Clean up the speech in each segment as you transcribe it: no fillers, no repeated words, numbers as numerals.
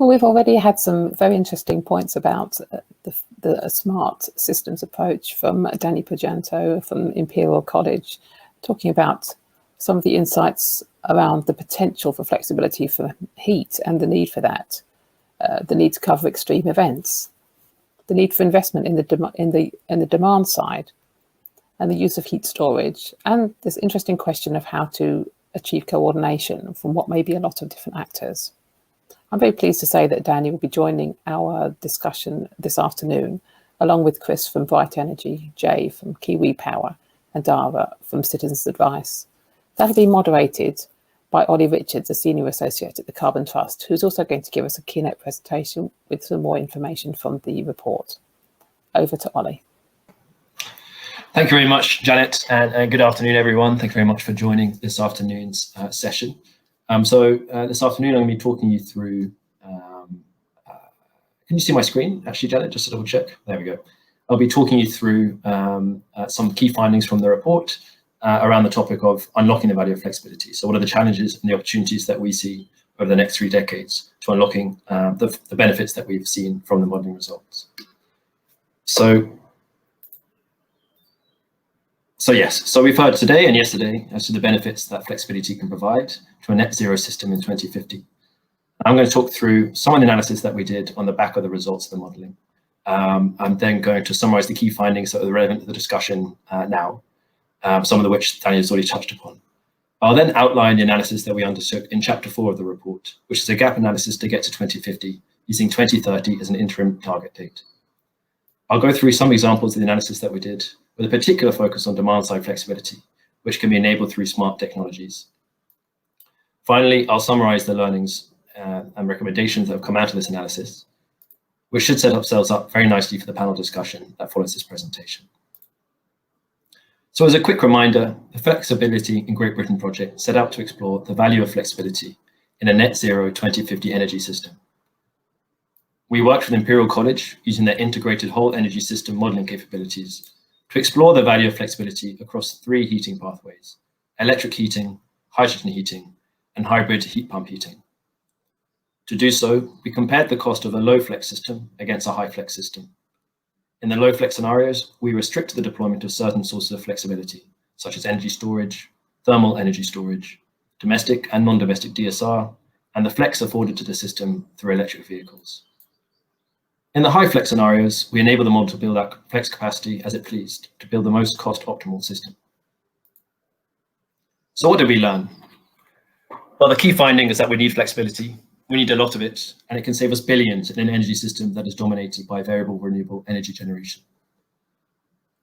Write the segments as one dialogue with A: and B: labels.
A: Well, we've already had some very interesting points about the smart systems approach from Danny Janto from Imperial College, talking about some of the insights around the potential for flexibility for heat and the need for that, the need to cover extreme events, the need for investment in the demand side, and the use of heat storage, and this interesting question of how to achieve coordination from what may be a lot of different actors. I'm very pleased to say that Danny will be joining our discussion this afternoon, along with Chris from Bright Energy, Jay from Kiwi Power, and Dara from Citizens Advice. That'll be moderated by Ollie Richards, a senior associate at the Carbon Trust, who's also going to give us a keynote presentation with some more information from the report. Over to Ollie.
B: Thank you very much, Janet, and good afternoon, everyone. Thank you very much for joining this afternoon's session. This afternoon, I'm going to be talking you through, can you see my screen, actually, Janet, just to double check? There we go. I'll be talking you through some key findings from the report around the topic of unlocking the value of flexibility. So what are the challenges and the opportunities that we see over the next 3 decades to unlocking the benefits that we've seen from the modelling results? So yes, we've heard today and yesterday as to the benefits that flexibility can provide to a net zero system in 2050. I'm going to talk through some of the analysis that we did on the back of the results of the modelling. I'm then going to summarise the key findings that are relevant to the discussion now, some of which Daniel's already touched upon. I'll then outline the analysis that we undertook in chapter 4 of the report, which is a gap analysis to get to 2050, using 2030 as an interim target date. I'll go through some examples of the analysis that we did, with a particular focus on demand-side flexibility, which can be enabled through smart technologies. Finally, I'll summarise the learnings and recommendations that have come out of this analysis, which should set ourselves up very nicely for the panel discussion that follows this presentation. So as a quick reminder, the Flexibility in Great Britain project set out to explore the value of flexibility in a net zero 2050 energy system. We worked with Imperial College using their integrated whole energy system modelling capabilities to explore the value of flexibility across 3 heating pathways: electric heating, hydrogen heating, and hybrid heat pump heating. To do so, we compared the cost of a low flex system against a high flex system. In the low flex scenarios, we restricted the deployment of certain sources of flexibility, such as energy storage, thermal energy storage, domestic and non-domestic DSR, and the flex afforded to the system through electric vehicles. In the high flex scenarios, we enable the model to build out flex capacity as it pleased to build the most cost optimal system. So what did we learn? Well, the key finding is that we need flexibility. We need a lot of it, and it can save us billions in an energy system that is dominated by variable renewable energy generation.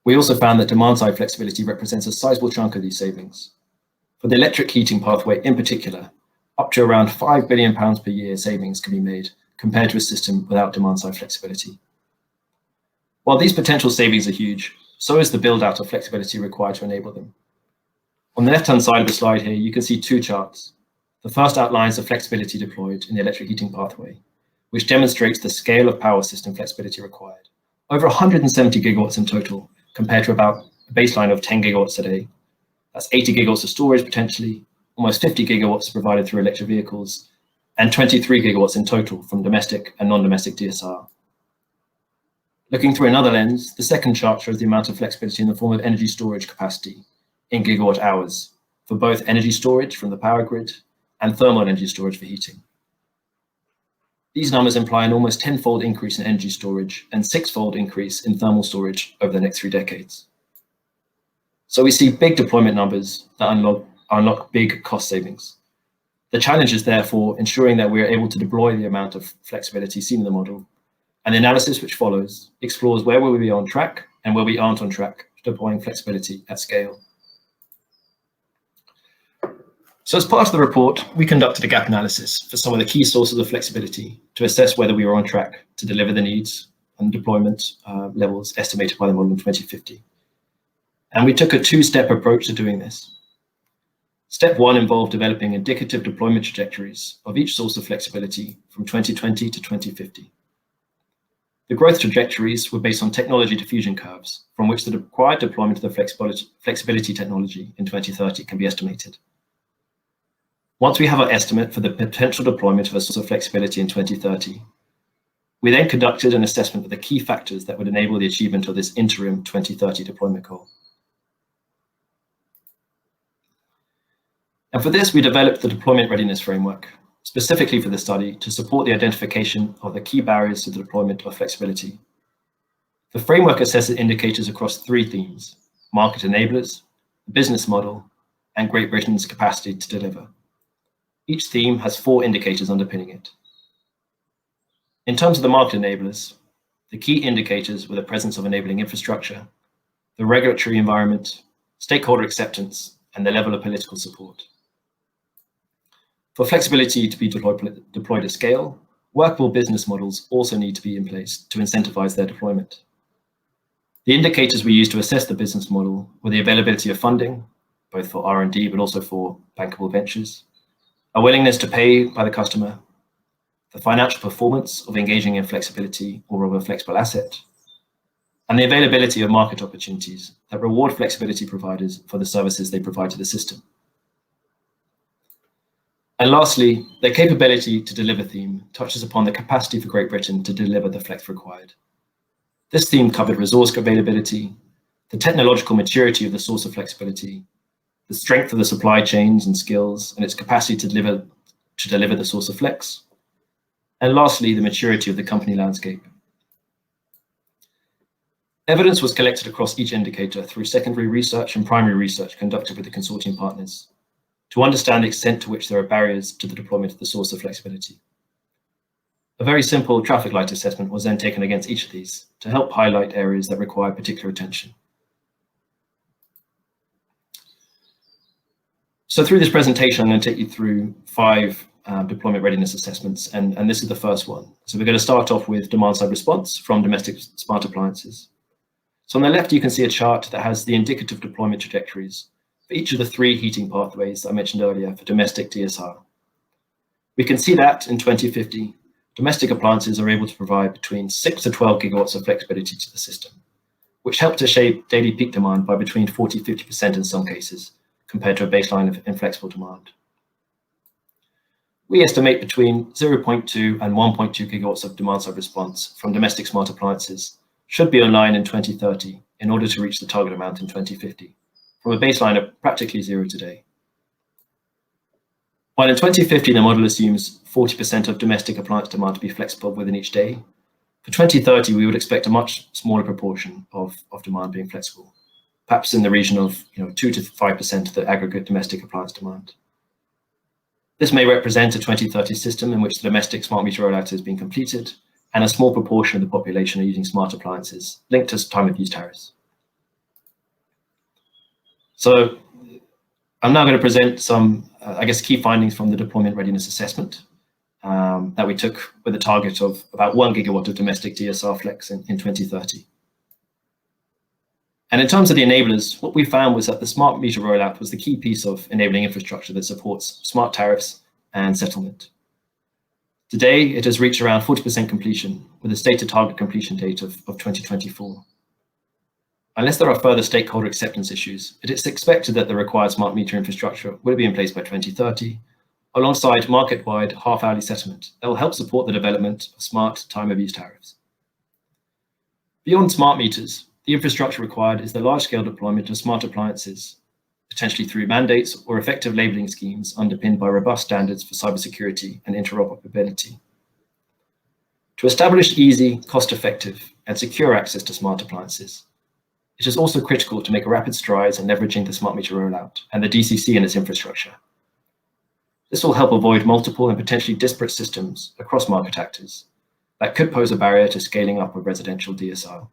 B: We also found that demand-side flexibility represents a sizable chunk of these savings. For the electric heating pathway in particular, up to around £5 billion per year savings can be made compared to a system without demand-side flexibility. While these potential savings are huge, so is the build-out of flexibility required to enable them. On the left-hand side of the slide here, you can see 2 charts. The first outlines the flexibility deployed in the electric heating pathway, which demonstrates the scale of power system flexibility required. Over 170 gigawatts in total, compared to about a baseline of 10 gigawatts today. That's 80 gigawatts of storage potentially, almost 50 gigawatts provided through electric vehicles, and 23 gigawatts in total from domestic and non-domestic DSR. Looking through another lens, the second chart shows the amount of flexibility in the form of energy storage capacity in gigawatt hours for both energy storage from the power grid and thermal energy storage for heating. These numbers imply an almost 10-fold increase in energy storage and 6-fold increase in thermal storage over the next 3 decades. So we see big deployment numbers that unlock big cost savings. The challenge is therefore ensuring that we are able to deploy the amount of flexibility seen in the model, and the analysis which follows explores where will we be on track and where we aren't on track to deploying flexibility at scale. So as part of the report, we conducted a gap analysis for some of the key sources of flexibility to assess whether we were on track to deliver the needs and deployment levels estimated by the model in 2050. And we took a 2-step approach to doing this. Step 1 involved developing indicative deployment trajectories of each source of flexibility from 2020 to 2050. The growth trajectories were based on technology diffusion curves from which the required deployment of the flexibility technology in 2030 can be estimated. Once we have our estimate for the potential deployment of a source of flexibility in 2030, we then conducted an assessment of the key factors that would enable the achievement of this interim 2030 deployment goal. And for this, we developed the deployment readiness framework, specifically for the study to support the identification of the key barriers to the deployment of flexibility. The framework assesses indicators across 3 themes: market enablers, the business model, and Great Britain's capacity to deliver. Each theme has 4 indicators underpinning it. In terms of the market enablers, the key indicators were the presence of enabling infrastructure, the regulatory environment, stakeholder acceptance, and the level of political support. For flexibility to be deployed at scale, workable business models also need to be in place to incentivize their deployment. The indicators we used to assess the business model were the availability of funding, both for R&D but also for bankable ventures, a willingness to pay by the customer, the financial performance of engaging in flexibility or of a flexible asset, and the availability of market opportunities that reward flexibility providers for the services they provide to the system. And lastly, the capability to deliver theme touches upon the capacity for Great Britain to deliver the flex required. This theme covered resource availability, the technological maturity of the source of flexibility, the strength of the supply chains and skills, and its capacity to deliver the source of flex, and lastly, the maturity of the company landscape. Evidence was collected across each indicator through secondary research and primary research conducted with the consortium partners to understand the extent to which there are barriers to the deployment of the source of flexibility. A very simple traffic light assessment was then taken against each of these to help highlight areas that require particular attention. So through this presentation, I'm going to take you through 5 deployment readiness assessments, and this is the first one. So we're going to start off with demand-side response from domestic smart appliances. So on the left, you can see a chart that has the indicative deployment trajectories for each of the 3 heating pathways that I mentioned earlier for domestic DSR. We can see that in 2050, domestic appliances are able to provide between 6 to 12 gigawatts of flexibility to the system, which help to shape daily peak demand by between 40–50% in some cases, compared to a baseline of inflexible demand. We estimate between 0.2 and 1.2 gigawatts of demand-side response from domestic smart appliances should be online in 2030 in order to reach the target amount in 2050, from a baseline of practically 0 today. While in 2050, the model assumes 40% of domestic appliance demand to be flexible within each day, for 2030, we would expect a much smaller proportion of demand being flexible, perhaps in the region of 2 to 5% of the aggregate domestic appliance demand. This may represent a 2030 system in which the domestic smart meter rollout has been completed and a small proportion of the population are using smart appliances linked to time of use tariffs. So I'm now going to present some, key findings from the deployment readiness assessment that we took with a target of about 1 gigawatt of domestic DSR flex in 2030. And in terms of the enablers, what we found was that the smart meter rollout was the key piece of enabling infrastructure that supports smart tariffs and settlement. Today, it has reached around 40% completion with a stated target completion date of 2024. Unless there are further stakeholder acceptance issues, it is expected that the required smart meter infrastructure will be in place by 2030, alongside market-wide half-hourly settlement that will help support the development of smart time-of-use tariffs. Beyond smart meters, the infrastructure required is the large-scale deployment of smart appliances, potentially through mandates or effective labeling schemes underpinned by robust standards for cybersecurity and interoperability. To establish easy, cost-effective, and secure access to smart appliances, it is also critical to make rapid strides in leveraging the smart meter rollout and the DCC in its infrastructure. This will help avoid multiple and potentially disparate systems across market actors that could pose a barrier to scaling up of residential DSR.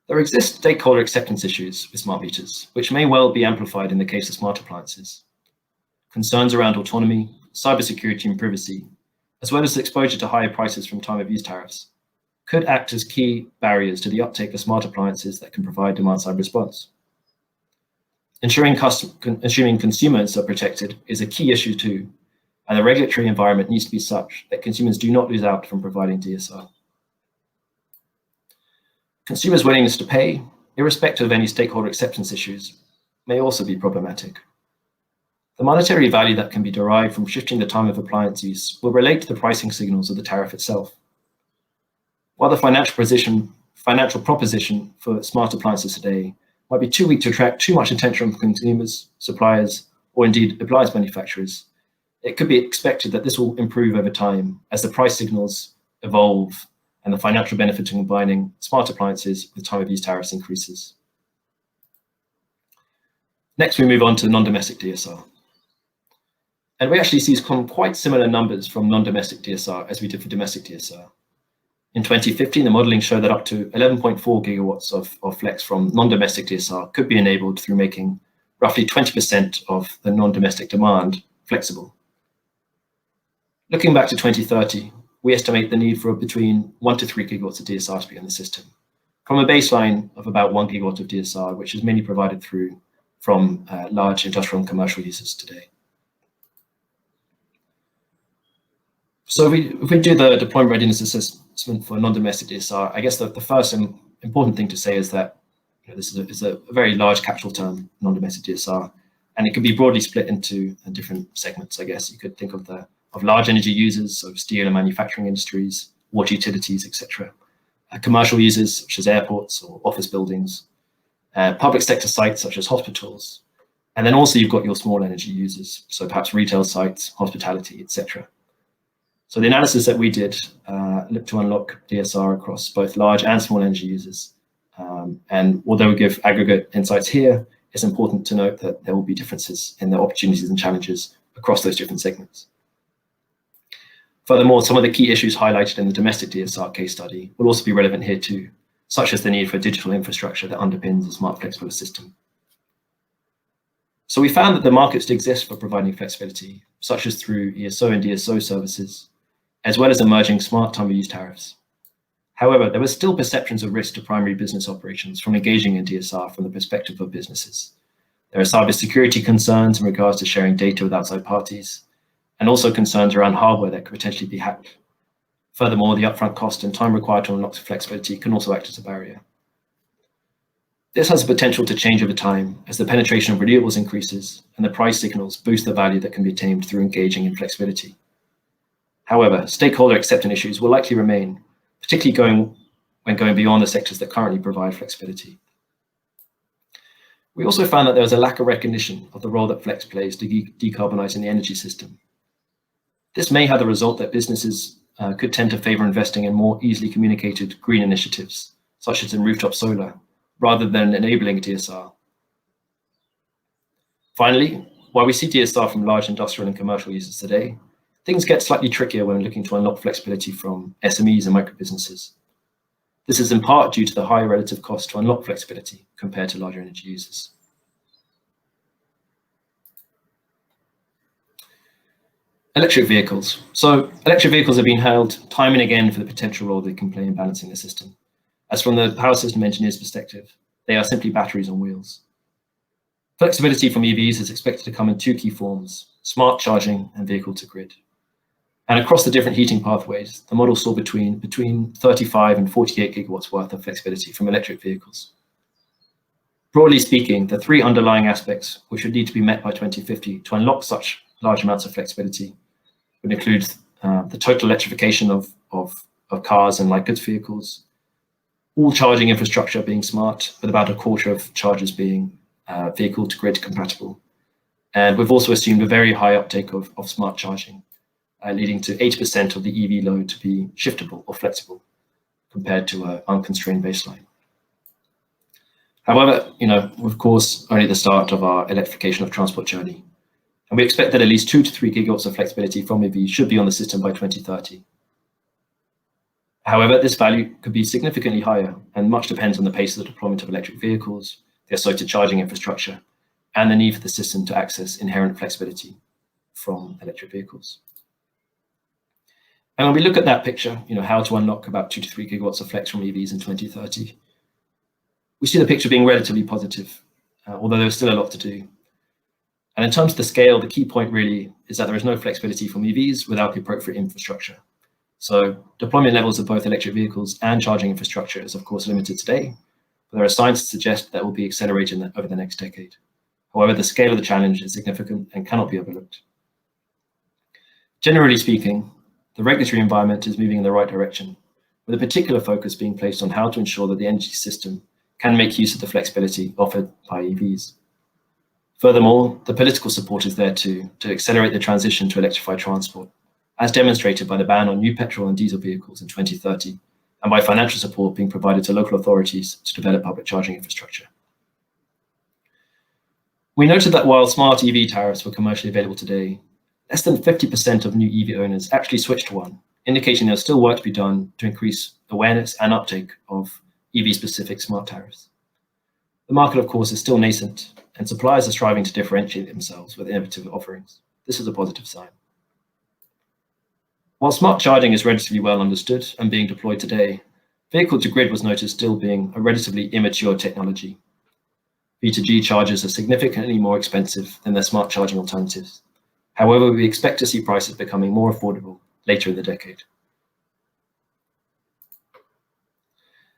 B: There exist stakeholder acceptance issues with smart meters, which may well be amplified in the case of smart appliances. Concerns around autonomy, cybersecurity, and privacy, as well as exposure to higher prices from time-of-use tariffs, could act as key barriers to the uptake of smart appliances that can provide demand-side response. Ensuring consumers are protected is a key issue too, and the regulatory environment needs to be such that consumers do not lose out from providing DSR. Consumers' willingness to pay, irrespective of any stakeholder acceptance issues, may also be problematic. The monetary value that can be derived from shifting the time of appliance use will relate to the pricing signals of the tariff itself. While the financial proposition for smart appliances today might be too weak to attract too much attention from consumers, suppliers, or indeed appliance manufacturers, it could be expected that this will improve over time as the price signals evolve and the financial benefit of combining smart appliances with time of use tariffs increases. Next, we move on to non-domestic DSR. And we actually see quite similar numbers from non-domestic DSR as we did for domestic DSR. In 2015, the modeling showed that up to 11.4 gigawatts of flex from non-domestic DSR could be enabled through making roughly 20% of the non-domestic demand flexible. Looking back to 2030, we estimate the need for between 1 to 3 gigawatts of DSR to be in the system, from a baseline of about 1 gigawatt of DSR, which is mainly provided from large industrial and commercial users today. So if we do the deployment readiness assessment for non-domestic DSR, I guess the first important thing to say is that this is a very large capsule term, non-domestic DSR, and it can be broadly split into different segments. I guess you could think of large energy users, so steel and manufacturing industries, water utilities, etc. Commercial users such as airports or office buildings, public sector sites such as hospitals, and then also you've got your small energy users, so perhaps retail sites, hospitality, etc. So the analysis that we did looked to unlock DSR across both large and small energy users. And although we give aggregate insights here, it's important to note that there will be differences in the opportunities and challenges across those different segments. Furthermore, some of the key issues highlighted in the domestic DSR case study will also be relevant here too, such as the need for digital infrastructure that underpins a smart flexible system. So we found that the markets exist for providing flexibility, such as through ESO and DSO services, as well as emerging smart time of use tariffs. However, there were still perceptions of risk to primary business operations from engaging in DSR from the perspective of businesses. There are cybersecurity concerns in regards to sharing data with outside parties, and also concerns around hardware that could potentially be hacked. Furthermore, the upfront cost and time required to unlock flexibility can also act as a barrier. This has the potential to change over time as the penetration of renewables increases and the price signals boost the value that can be attained through engaging in flexibility. However, stakeholder acceptance issues will likely remain, particularly when going beyond the sectors that currently provide flexibility. We also found that there was a lack of recognition of the role that flex plays to decarbonizing the energy system. This may have the result that businesses could tend to favor investing in more easily communicated green initiatives, such as in rooftop solar, rather than enabling DSR. Finally, while we see DSR from large industrial and commercial users today, things get slightly trickier when looking to unlock flexibility from SMEs and microbusinesses. This is in part due to the high relative cost to unlock flexibility compared to larger energy users. Electric vehicles. So electric vehicles have been hailed time and again for the potential role they can play in balancing the system. As from the power system engineer's perspective, they are simply batteries on wheels. Flexibility from EVs is expected to come in two key forms: smart charging and vehicle to grid. And across the different heating pathways, the model saw between 35 and 48 gigawatts worth of flexibility from electric vehicles. Broadly speaking, the three underlying aspects which would need to be met by 2050 to unlock such large amounts of flexibility would include the total electrification of cars and light goods vehicles, all charging infrastructure being smart, with about a quarter of chargers being vehicle to grid compatible. And we've also assumed a very high uptake of smart charging, leading to 80% of the EV load to be shiftable or flexible compared to an unconstrained baseline. However, of course, only the start of our electrification of transport journey. And we expect that at least 2 to 3 gigawatts of flexibility from EVs should be on the system by 2030. However, this value could be significantly higher, and much depends on the pace of the deployment of electric vehicles, the associated charging infrastructure, and the need for the system to access inherent flexibility from electric vehicles. And when we look at that picture, how to unlock about 2 to 3 gigawatts of flex from EVs in 2030, we see the picture being relatively positive, although there's still a lot to do. And in terms of the scale, the key point really is that there is no flexibility from EVs without the appropriate infrastructure. So deployment levels of both electric vehicles and charging infrastructure is of course limited today, but there are signs to suggest that will be accelerated over the next decade. However, the scale of the challenge is significant and cannot be overlooked. Generally speaking, the regulatory environment is moving in the right direction, with a particular focus being placed on how to ensure that the energy system can make use of the flexibility offered by EVs. Furthermore, the political support is there too, to accelerate the transition to electrified transport, as demonstrated by the ban on new petrol and diesel vehicles in 2030, and by financial support being provided to local authorities to develop public charging infrastructure. We noted that while smart EV tariffs were commercially available today, less than 50% of new EV owners actually switched to one, indicating there's still work to be done to increase awareness and uptake of EV-specific smart tariffs. The market, of course, is still nascent, and suppliers are striving to differentiate themselves with innovative offerings. This is a positive sign. While smart charging is relatively well understood and being deployed today, vehicle-to-grid was noted still being a relatively immature technology. V2G chargers are significantly more expensive than their smart charging alternatives. However, we expect to see prices becoming more affordable later in the decade.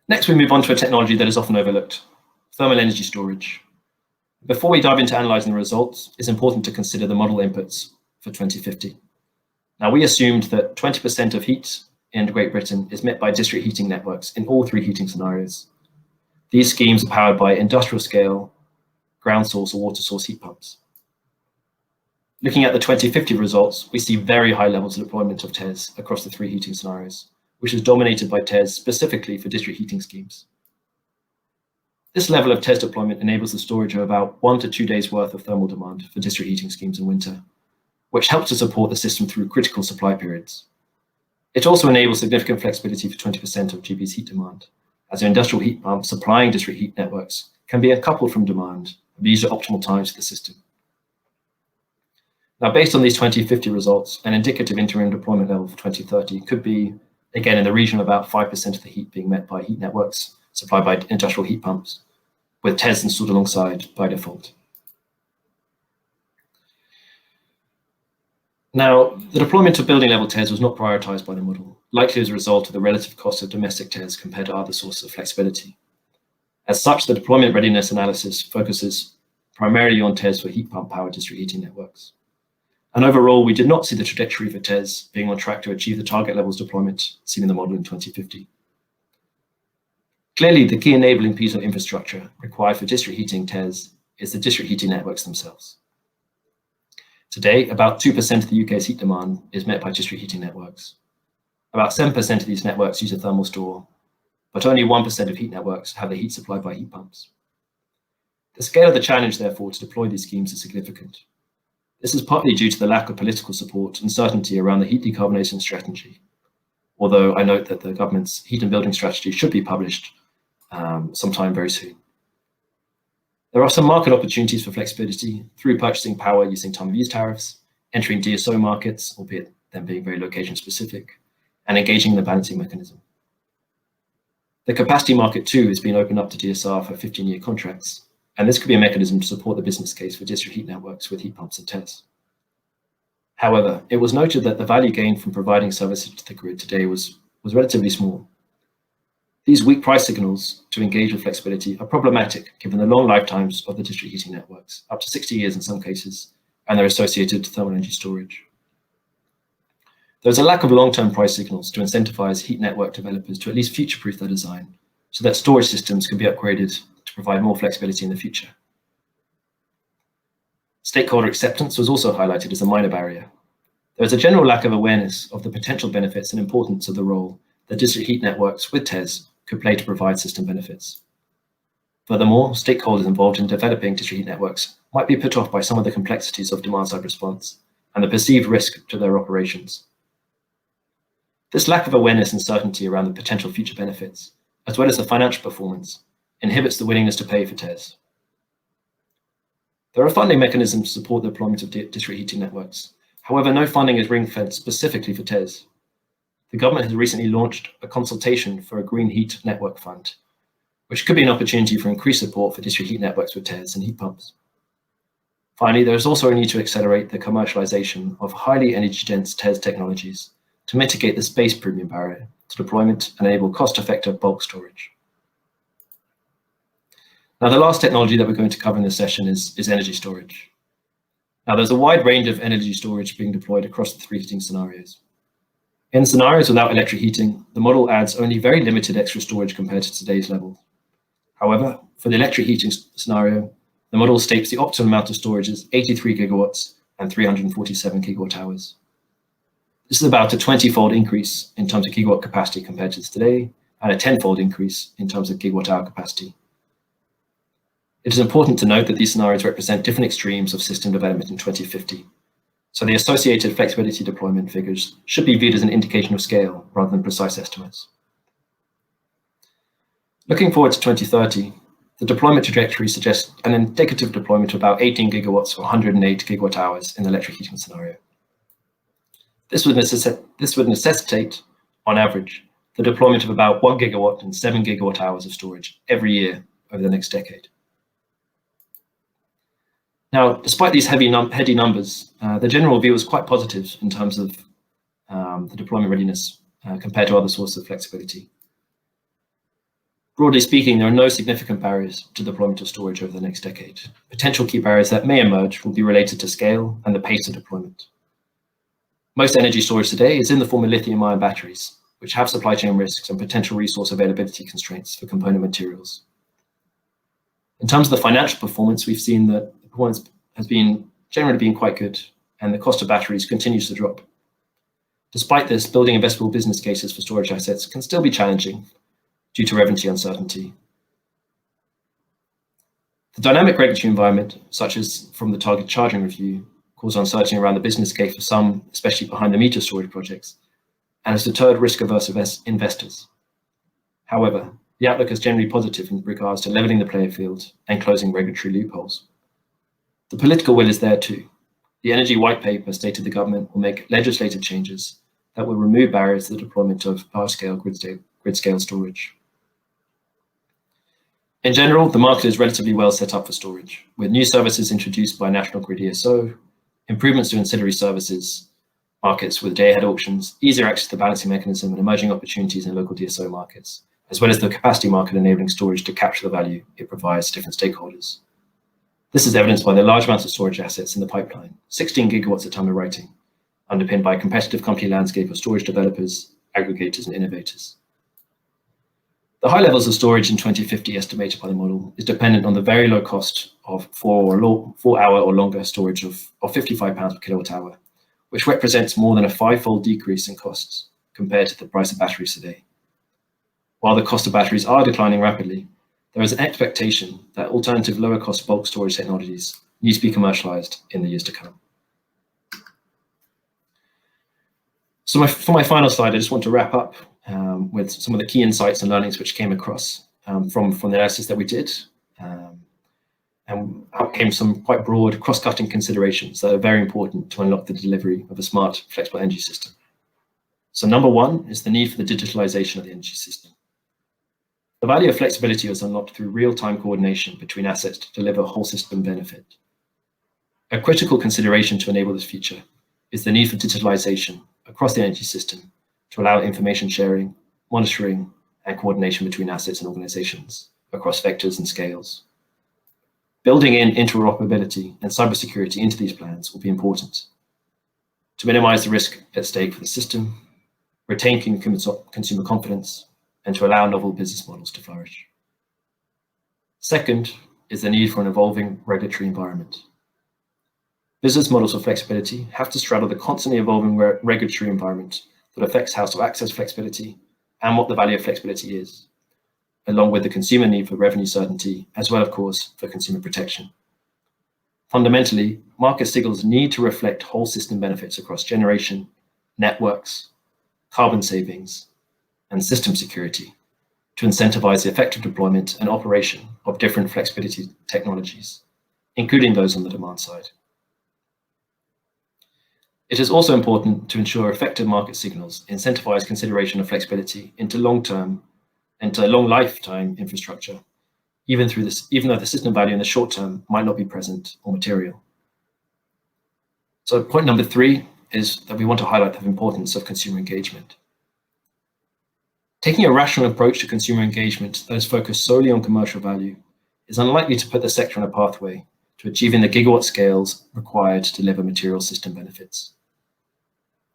B: Next, we move on to a technology that is often overlooked: thermal energy storage. Before we dive into analyzing the results, it's important to consider the model inputs for 2050. Now, we assumed that 20% of heat in Great Britain is met by district heating networks in all three heating scenarios. These schemes are powered by industrial scale, ground source or water source heat pumps. Looking at the 2050 results, we see very high levels of deployment of TES across the three heating scenarios, which is dominated by TES specifically for district heating schemes. This level of TES deployment enables the storage of about 1 to 2 days worth of thermal demand for district heating schemes in winter, which helps to support the system through critical supply periods. It also enables significant flexibility for 20% of GB's heat demand, as the industrial heat pumps supplying district heat networks can be uncoupled from demand and be used at optimal times for the system. Now, based on these 2050 results, an indicative interim deployment level for 2030 could be, again, in the region of about 5% of the heat being met by heat networks supplied by industrial heat pumps, with TES installed alongside by default. Now, the deployment of building level TES was not prioritized by the model, likely as a result of the relative cost of domestic TES compared to other sources of flexibility. As such, the deployment readiness analysis focuses primarily on TES for heat pump powered district heating networks. And overall, we did not see the trajectory for TES being on track to achieve the target levels deployment seen in the model in 2050. Clearly, the key enabling piece of infrastructure required for district heating TES is the district heating networks themselves. Today, about 2% of the UK's heat demand is met by district heating networks. About 7% of these networks use a thermal store, but only 1% of heat networks have their heat supplied by heat pumps. The scale of the challenge, therefore, to deploy these schemes is significant. This is partly due to the lack of political support and certainty around the heat decarbonization strategy, although I note that the government's heat and building strategy should be published sometime very soon. There are some market opportunities for flexibility through purchasing power using time of use tariffs, entering DSO markets, albeit them being very location specific, and engaging in the balancing mechanism. The capacity market too has been opened up to DSR for 15-year contracts, and this could be a mechanism to support the business case for district heat networks with heat pumps and TES. However, it was noted that the value gained from providing services to the grid today was relatively small. These weak price signals to engage with flexibility are problematic given the long lifetimes of the district heating networks, up to 60 years in some cases, and their associated thermal energy storage. There's a lack of long-term price signals to incentivize heat network developers to at least future-proof their design so that storage systems can be upgraded to provide more flexibility in the future. Stakeholder acceptance was also highlighted as a minor barrier. There is a general lack of awareness of the potential benefits and importance of the role that district heat networks with TES could play to provide system benefits. Furthermore, stakeholders involved in developing district heat networks might be put off by some of the complexities of demand-side response and the perceived risk to their operations. This lack of awareness and certainty around the potential future benefits, as well as the financial performance, inhibits the willingness to pay for TES. There are funding mechanisms to support the deployment of district heating networks. However, no funding is ring-fenced specifically for TES. The government has recently launched a consultation for a Green Heat Network Fund, which could be an opportunity for increased support for district heat networks with TES and heat pumps. Finally, there is also a need to accelerate the commercialization of highly energy-dense TES technologies to mitigate the space premium barrier to deployment and enable cost-effective bulk storage. Now, the last technology that we're going to cover in this session is energy storage. Now, there's a wide range of energy storage being deployed across the three heating scenarios. In scenarios without electric heating, the model adds only very limited extra storage compared to today's level. However, for the electric heating scenario, the model states the optimal amount of storage is 83 gigawatts and 347 gigawatt hours. This is about a 20-fold increase in terms of gigawatt capacity compared to today, and a 10-fold increase in terms of gigawatt hour capacity. It is important to note that these scenarios represent different extremes of system development in 2050. So the associated flexibility deployment figures should be viewed as an indication of scale rather than precise estimates. Looking forward to 2030, the deployment trajectory suggests an indicative deployment of about 18 gigawatts or 108 gigawatt hours in the electric heating scenario. This would necessitate, on average, the deployment of about 1 gigawatt and 7 gigawatt hours of storage every year over the next decade. Now, despite these heady numbers, the general view is quite positive in terms of the deployment readiness compared to other sources of flexibility. Broadly speaking, there are no significant barriers to deployment of storage over the next decade. Potential key barriers that may emerge will be related to scale and the pace of deployment. Most energy storage today is in the form of lithium-ion batteries, which have supply chain risks and potential resource availability constraints for component materials. In terms of the financial performance, we've seen that the performance has generally been quite good, and the cost of batteries continues to drop. Despite this, building investable business cases for storage assets can still be challenging due to revenue uncertainty. The dynamic regulatory environment, such as from the target charging review, cause uncertainty around the business case for some, especially behind the meter storage projects, and has deterred risk-averse investors. However, the outlook is generally positive in regards to leveling the playing field and closing regulatory loopholes. The political will is there too. The Energy White Paper stated the government will make legislative changes that will remove barriers to the deployment of large-scale grid-scale storage. In general, the market is relatively well set up for storage, with new services introduced by National Grid ESO, improvements to ancillary services, markets with day-ahead auctions, easier access to the balancing mechanism, and emerging opportunities in local DSO markets, as well as the capacity market enabling storage to capture the value it provides to different stakeholders. This is evidenced by the large amounts of storage assets in the pipeline, 16 gigawatts at time of writing, underpinned by a competitive company landscape of storage developers, aggregators, and innovators. The high levels of storage in 2050 estimated by the model is dependent on the very low cost of 4 hour or longer storage of £55 per kilowatt hour, which represents more than a 5-fold decrease in costs compared to the price of batteries today. While the cost of batteries are declining rapidly, there is an expectation that alternative lower cost bulk storage technologies need to be commercialized in the years to come. So for my final slide, I just want to wrap up with some of the key insights and learnings which came across from the analysis that we did, and out came some quite broad cross-cutting considerations that are very important to unlock the delivery of a smart, flexible energy system. So number one is the need for the digitalization of the energy system. The value of flexibility is unlocked through real-time coordination between assets to deliver whole system benefit. A critical consideration to enable this feature is the need for digitalization across the energy system to allow information sharing, monitoring, and coordination between assets and organizations across vectors and scales. Building in interoperability and cybersecurity into these plans will be important to minimize the risk at stake for the system, retain consumer confidence, and to allow novel business models to flourish. Second is the need for an evolving regulatory environment. Business models of flexibility have to straddle the constantly evolving regulatory environment that affects household access flexibility and what the value of flexibility is, along with the consumer need for revenue certainty, as well, of course, for consumer protection. Fundamentally, market signals need to reflect whole system benefits across generation, networks, carbon savings, and system security to incentivize the effective deployment and operation of different flexibility technologies, including those on the demand side. It is also important to ensure effective market signals incentivize consideration of flexibility into long lifetime infrastructure, even though the system value in the short term might not be present or material. So point number 3 is that we want to highlight the importance of consumer engagement. Taking a rational approach to consumer engagement that is focused solely on commercial value is unlikely to put the sector on a pathway to achieving the gigawatt scales required to deliver material system benefits.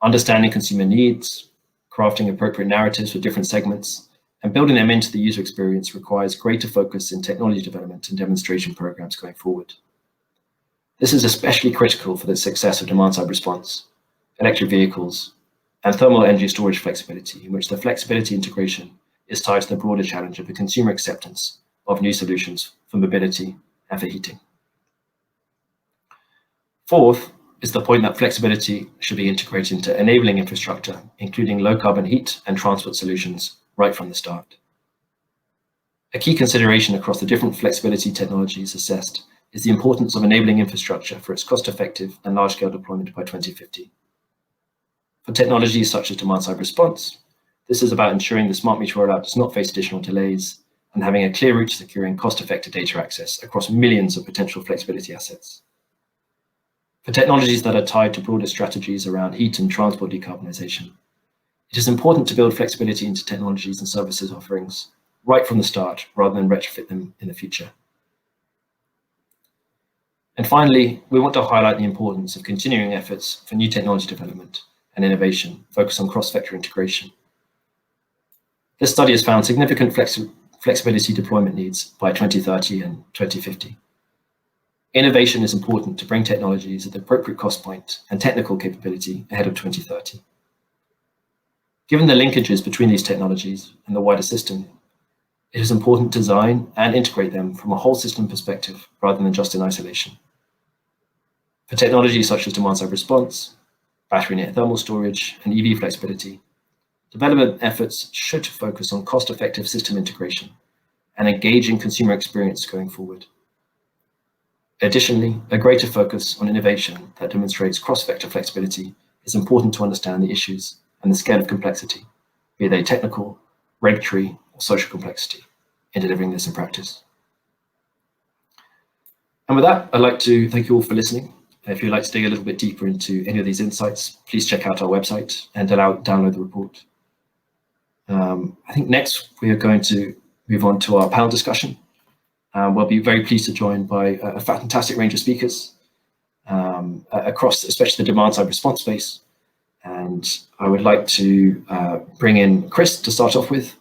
B: Understanding consumer needs, crafting appropriate narratives for different segments, and building them into the user experience requires greater focus in technology development and demonstration programs going forward. This is especially critical for the success of demand-side response, electric vehicles, and thermal energy storage flexibility, in which the flexibility integration is tied to the broader challenge of the consumer acceptance of new solutions for mobility and for heating. Fourth is the point that flexibility should be integrated into enabling infrastructure, including low carbon heat and transport solutions right from the start. A key consideration across the different flexibility technologies assessed is the importance of enabling infrastructure for its cost-effective and large-scale deployment by 2050. For technologies such as demand-side response, this is about ensuring the smart meter rollout does not face additional delays and having a clear route to securing cost-effective data access across millions of potential flexibility assets. For technologies that are tied to broader strategies around heat and transport decarbonisation, it is important to build flexibility into technologies and services offerings right from the start, rather than retrofit them in the future. And finally, we want to highlight the importance of continuing efforts for new technology development and innovation focused on cross-sector integration. This study has found significant flexibility deployment needs by 2030 and 2050. Innovation is important to bring technologies at the appropriate cost point and technical capability ahead of 2030. Given the linkages between these technologies and the wider system, it is important to design and integrate them from a whole system perspective rather than just in isolation. For technologies such as demand-side response, battery net thermal storage, and EV flexibility, development efforts should focus on cost-effective system integration and engaging consumer experience going forward. Additionally, a greater focus on innovation that demonstrates cross-vector flexibility is important to understand the issues and the scale of complexity, be they technical, regulatory, or social complexity, in delivering this in practice. And with that, I'd like to thank you all for listening. If you'd like to dig a little bit deeper into any of these insights, please check out our website and download the report. I think next we are going to move on to our panel discussion. We'll be very pleased to join by a fantastic range of speakers across especially the demand-side response space. And I would like to bring in Chris to start off with.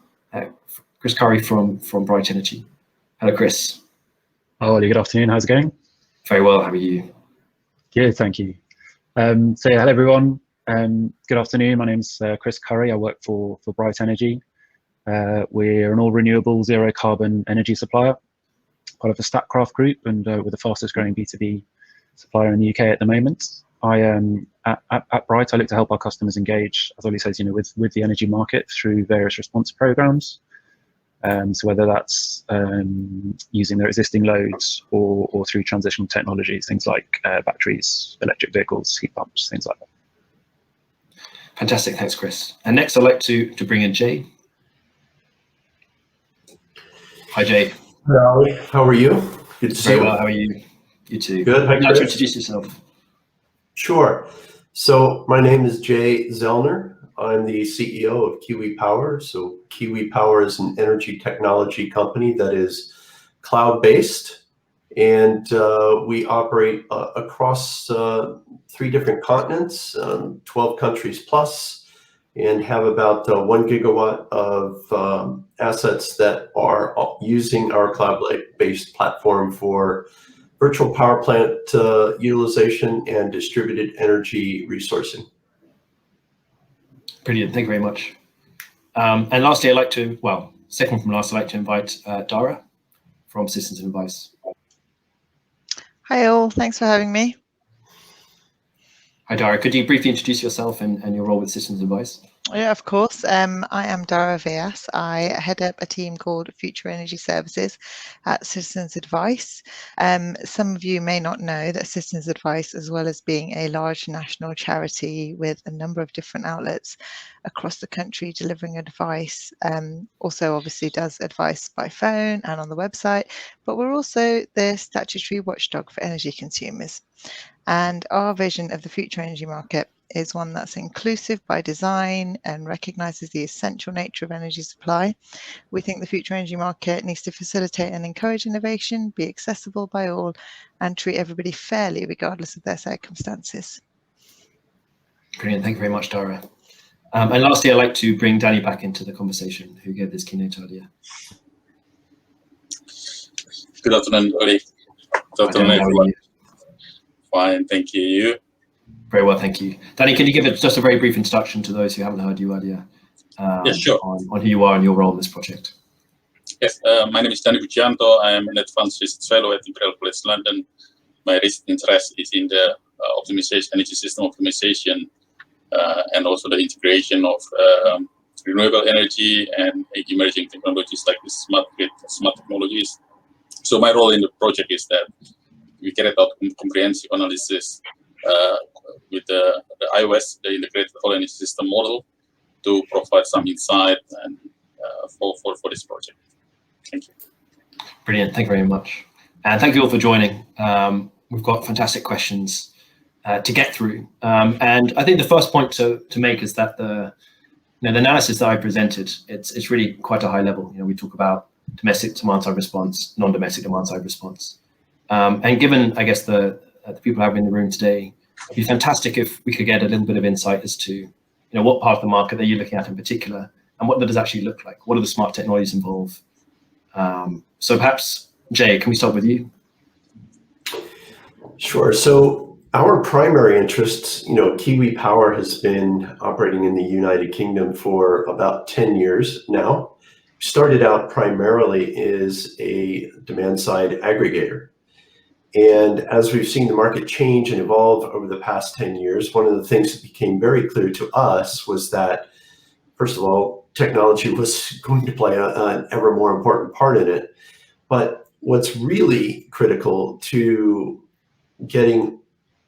B: Chris Curry from Bright Energy. Hello, Chris.
C: Oh, good afternoon. How's it going?
B: Very well. How are you?
C: Good, thank you. Hello, everyone. Good afternoon. My name's Chris Curry. I work for Bright Energy. We're an all-renewable, zero-carbon energy supplier, part of the Statkraft group, and we're the fastest-growing B2B supplier in the UK at the moment. At Bright, I look to help our customers engage, as Ollie says, with the energy market through various response programs. So whether that's using their existing loads or through transitional technologies, things like batteries, electric vehicles, heat pumps, things like that.
B: Fantastic, thanks, Chris. And next, I'd like to bring in Jay. Hi, Jay.
D: Hello, how are you? Good to see you.
B: Very well, how are you? You too.
D: Good. Hi,
B: Would you like to
D: Chris.
B: introduce yourself?
D: Sure. So my name is Jay Zellner. I'm the CEO of Kiwi Power. So Kiwi Power is an energy technology company that is cloud-based, and we operate across 3 different continents, 12 countries plus, and have about 1 gigawatt of assets that are using our cloud-based platform for virtual power plant utilization and distributed energy resourcing.
B: Brilliant, thank you very much. And lastly, second from last, I'd like to invite Dara from Systems and Advice.
E: Hi all, thanks for having me.
B: Hi Dara, could you briefly introduce yourself and your role with Systems and Advice?
E: Yeah, of course. I am Dara Vyas. I head up a team called Future Energy Services at Citizens Advice. Some of you may not know that Citizens Advice, as well as being a large national charity with a number of different outlets across the country delivering advice, also obviously does advice by phone and on the website, but we're also the statutory watchdog for energy consumers. And our vision of the future energy market is one that's inclusive by design and recognises the essential nature of energy supply. We think the future energy market needs to facilitate and encourage innovation, be accessible by all, and treat everybody fairly regardless of their circumstances.
B: Brilliant, thank you very much, Dara. And lastly, I'd like to bring Danny back into the conversation, who gave this keynote earlier.
F: Good afternoon, everybody. Good afternoon, everyone. Fine, thank you. You?
B: Very well, thank you. Danny, can you give just a very brief introduction to those who haven't heard you earlier?
F: Yes, sure.
B: On who you are and your role in this project.
F: Yes, my name is Janto. I am an advanced research fellow at Imperial College London. My research interest is in the optimization, energy system optimization, and also the integration of renewable energy and emerging technologies like the smart grid, smart technologies. So my role in the project is that we carried out comprehensive analysis with the iOS, the integrated whole energy system model, to provide some insight and for this project. Thank you.
B: Brilliant, thank you very much. And thank you all for joining. We've got fantastic questions to get through. And I think the first point to make is that the analysis that I presented, it's really quite a high level. We talk about domestic demand-side response, non-domestic demand-side response. And given, I guess, the people I have in the room today, it'd be fantastic if we could get a little bit of insight as to what part of the market that you're looking at in particular, and what that does actually look like. What are the smart technologies involved? So perhaps, Jay, can we start with you?
D: Sure. So our primary interests, Kiwi Power has been operating in the United Kingdom for about 10 years now. Started out primarily as a demand-side aggregator. And as we've seen the market change and evolve over the past 10 years, one of the things that became very clear to us was that, first of all, technology was going to play an ever more important part in it. But what's really critical to getting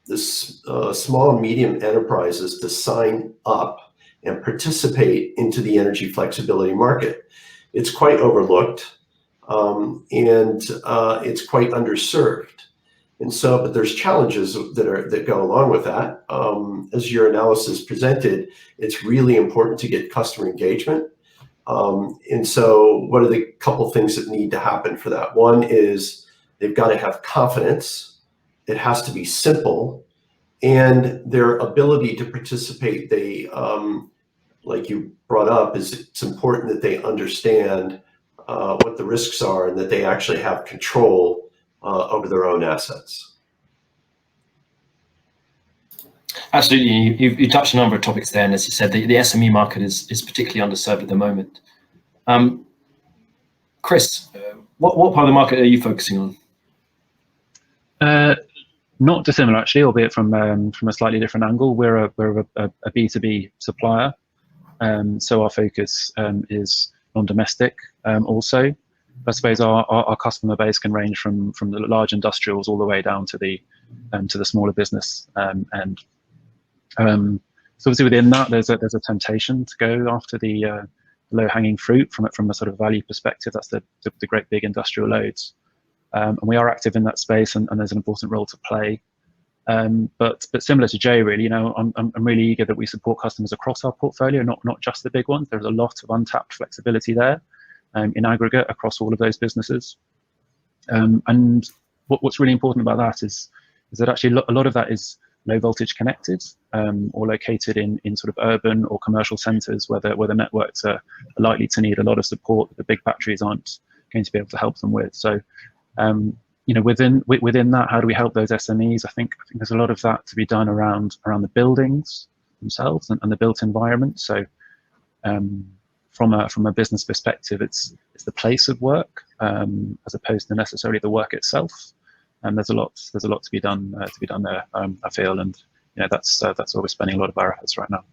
D: this small and medium enterprises to sign up and participate into the energy flexibility market. It's quite overlooked, and it's quite underserved. And so, but there's challenges that go along with that. As your analysis presented, it's really important to get customer engagement. And so what are the couple things that need to happen for that? One is they've got to have confidence. It has to be simple, and their ability to participate, like you brought up, it's important that they understand what the risks are and that they actually have control over their own assets.
B: Absolutely, you touched on a number of topics there, and as you said, the SME market is particularly underserved at the moment. Chris, what part of the market are you focusing on?
C: Not dissimilar, actually, albeit from a slightly different angle. We're a B2B supplier, so our focus is non-domestic also. I suppose our customer base can range from the large industrials all the way down to the smaller business end. So obviously within that, there's a temptation to go after the low-hanging fruit from a sort of value perspective. That's the great big industrial loads. And we are active in that space, and there's an important role to play. But similar to Jay, really, I'm really eager that we support customers across our portfolio, not just the big ones. There's a lot of untapped flexibility there in aggregate across all of those businesses. And what's really important about that is that actually a lot of that is low voltage connected or located in sort of urban or commercial centres where the networks are likely to need a lot of support that the big batteries aren't going to be able to help them with. So within that, how do we help those SMEs? I think there's a lot of that to be done around the buildings themselves and the built environment. So from a business perspective, it's the place of work as opposed to necessarily the work itself. And there's a lot to be done there. I feel, and that's where we're spending a lot of our efforts right now.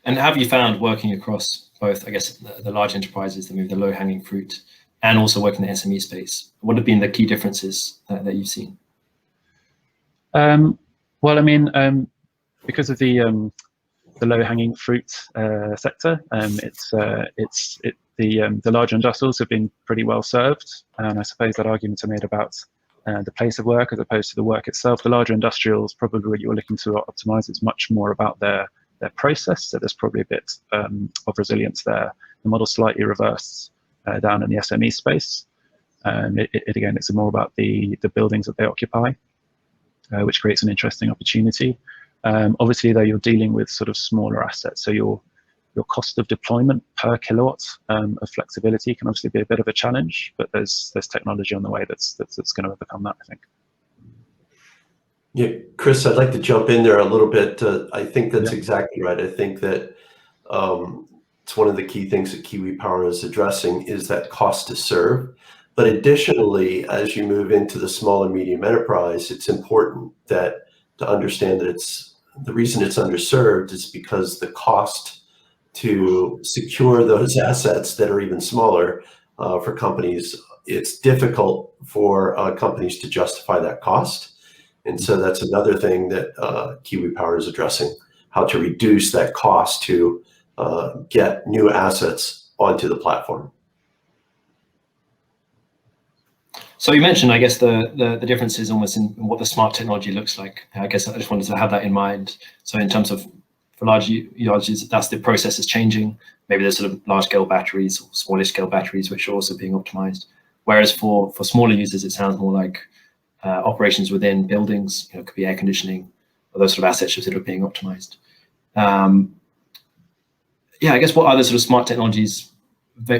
B: And have you found working across both, I guess, the large enterprises, the low-hanging fruit, and also working in the SME space? What have been the key differences that you've seen?
C: Well, I mean, because of the low-hanging fruit sector, the large industrials have been pretty well served, and I suppose that arguments are made about the place of work as opposed to the work itself. The larger industrials, probably what you're looking to optimize is much more about their process. So there's probably a bit of resilience there. The model slightly reversed down in the SME space. Again, it's more about the buildings that they occupy, which creates an interesting opportunity. Obviously, though, you're dealing with sort of smaller assets, so your cost of deployment per kilowatt of flexibility can obviously be a bit of a challenge, but there's technology on the way that's going to overcome that, I think.
D: Yeah, Chris, I'd like to jump in there a little bit. I think that's exactly right. I think that it's one of the key things that Kiwi Power is addressing is that cost to serve. But additionally, as you move into the small and medium enterprise, it's important to understand that the reason it's underserved is because the cost to secure those assets that are even smaller for companies, it's difficult for companies to justify that cost. And so that's another thing that Kiwi Power is addressing, how to reduce that cost to get new assets onto the platform.
B: So you mentioned, I guess, the differences almost in what the smart technology looks like. I guess I just wanted to have that in mind. So in terms of for large usages, that's the process is changing. Maybe there's sort of large scale batteries or smaller scale batteries, which are also being optimized. Whereas for smaller users, it sounds more like operations within buildings, could be air conditioning or those sort of assets that are being optimized. Yeah, I guess what other sort of smart technologies,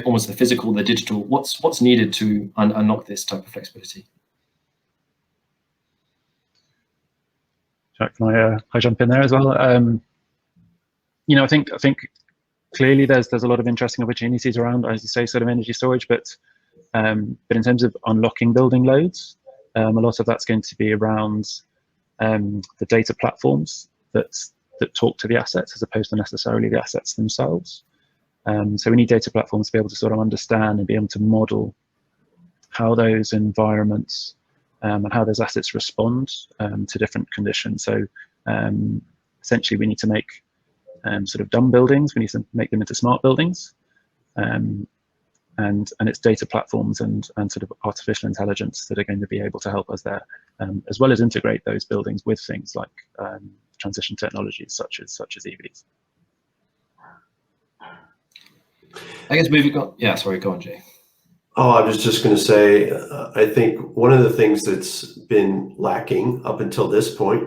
B: almost the physical, the digital, what's needed to unlock this type of flexibility?
C: Can I jump in there as well? I think clearly there's a lot of interesting opportunities around, as you say, sort of energy storage, but in terms of unlocking building loads, a lot of that's going to be around the data platforms that talk to the assets as opposed to necessarily the assets themselves. So we need data platforms to be able to sort of understand and be able to model how those environments and how those assets respond to different conditions. So essentially we need to make sort of dumb buildings, we need to make them into smart buildings. And it's data platforms and sort of artificial intelligence that are going to be able to help us there, as well as integrate those buildings with things like transition technologies such as EVs.
B: I guess moving on. Yeah, sorry, go on, Jay.
D: Oh, I was just going to say, I think one of the things that's been lacking up until this point,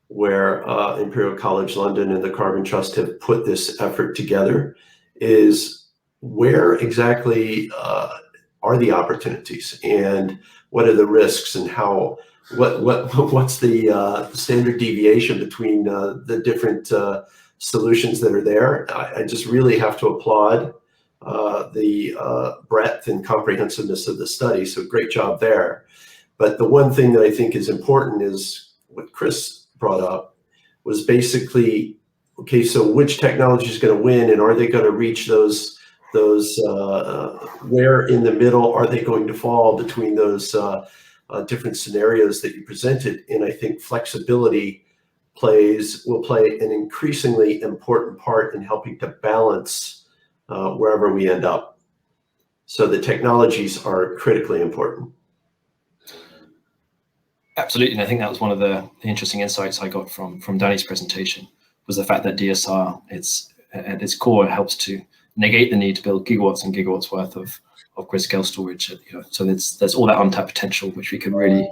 D: where Imperial College London and the Carbon Trust have put this effort together, is where exactly are the opportunities and what are the risks and what's the standard deviation between the different solutions that are there. I just really have to applaud the breadth and comprehensiveness of the study. So great job there. But the one thing that I think is important is what Chris brought up was basically, okay, so which technology is going to win, and are they going to reach those where in the middle are they going to fall between those different scenarios that you presented? And I think flexibility will play an increasingly important part in helping to balance wherever we end up. So the technologies are critically important.
B: Absolutely, and I think that was one of the interesting insights I got from Danny's presentation, was the fact that DSR, at its core, helps to negate the need to build gigawatts and gigawatts worth of grid-scale storage. So there's all that untapped potential which we can really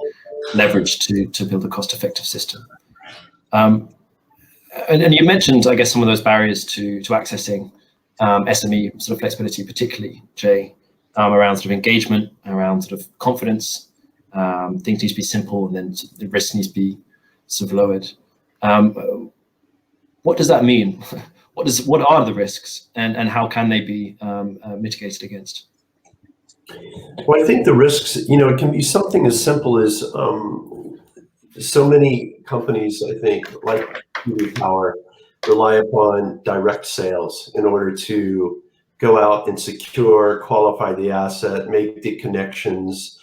B: leverage to build a cost-effective system. And you mentioned, I guess, some of those barriers to accessing SME sort of flexibility, particularly, Jay, around sort of engagement, around sort of confidence. Things need to be simple, and then the risk needs to be sort of lowered. What does that mean? What are the risks, and how can they be mitigated against?
D: Well, I think the risks, it can be something as simple as so many companies, I think, like Kiwi Power, rely upon direct sales in order to go out and secure, qualify the asset, make the connections,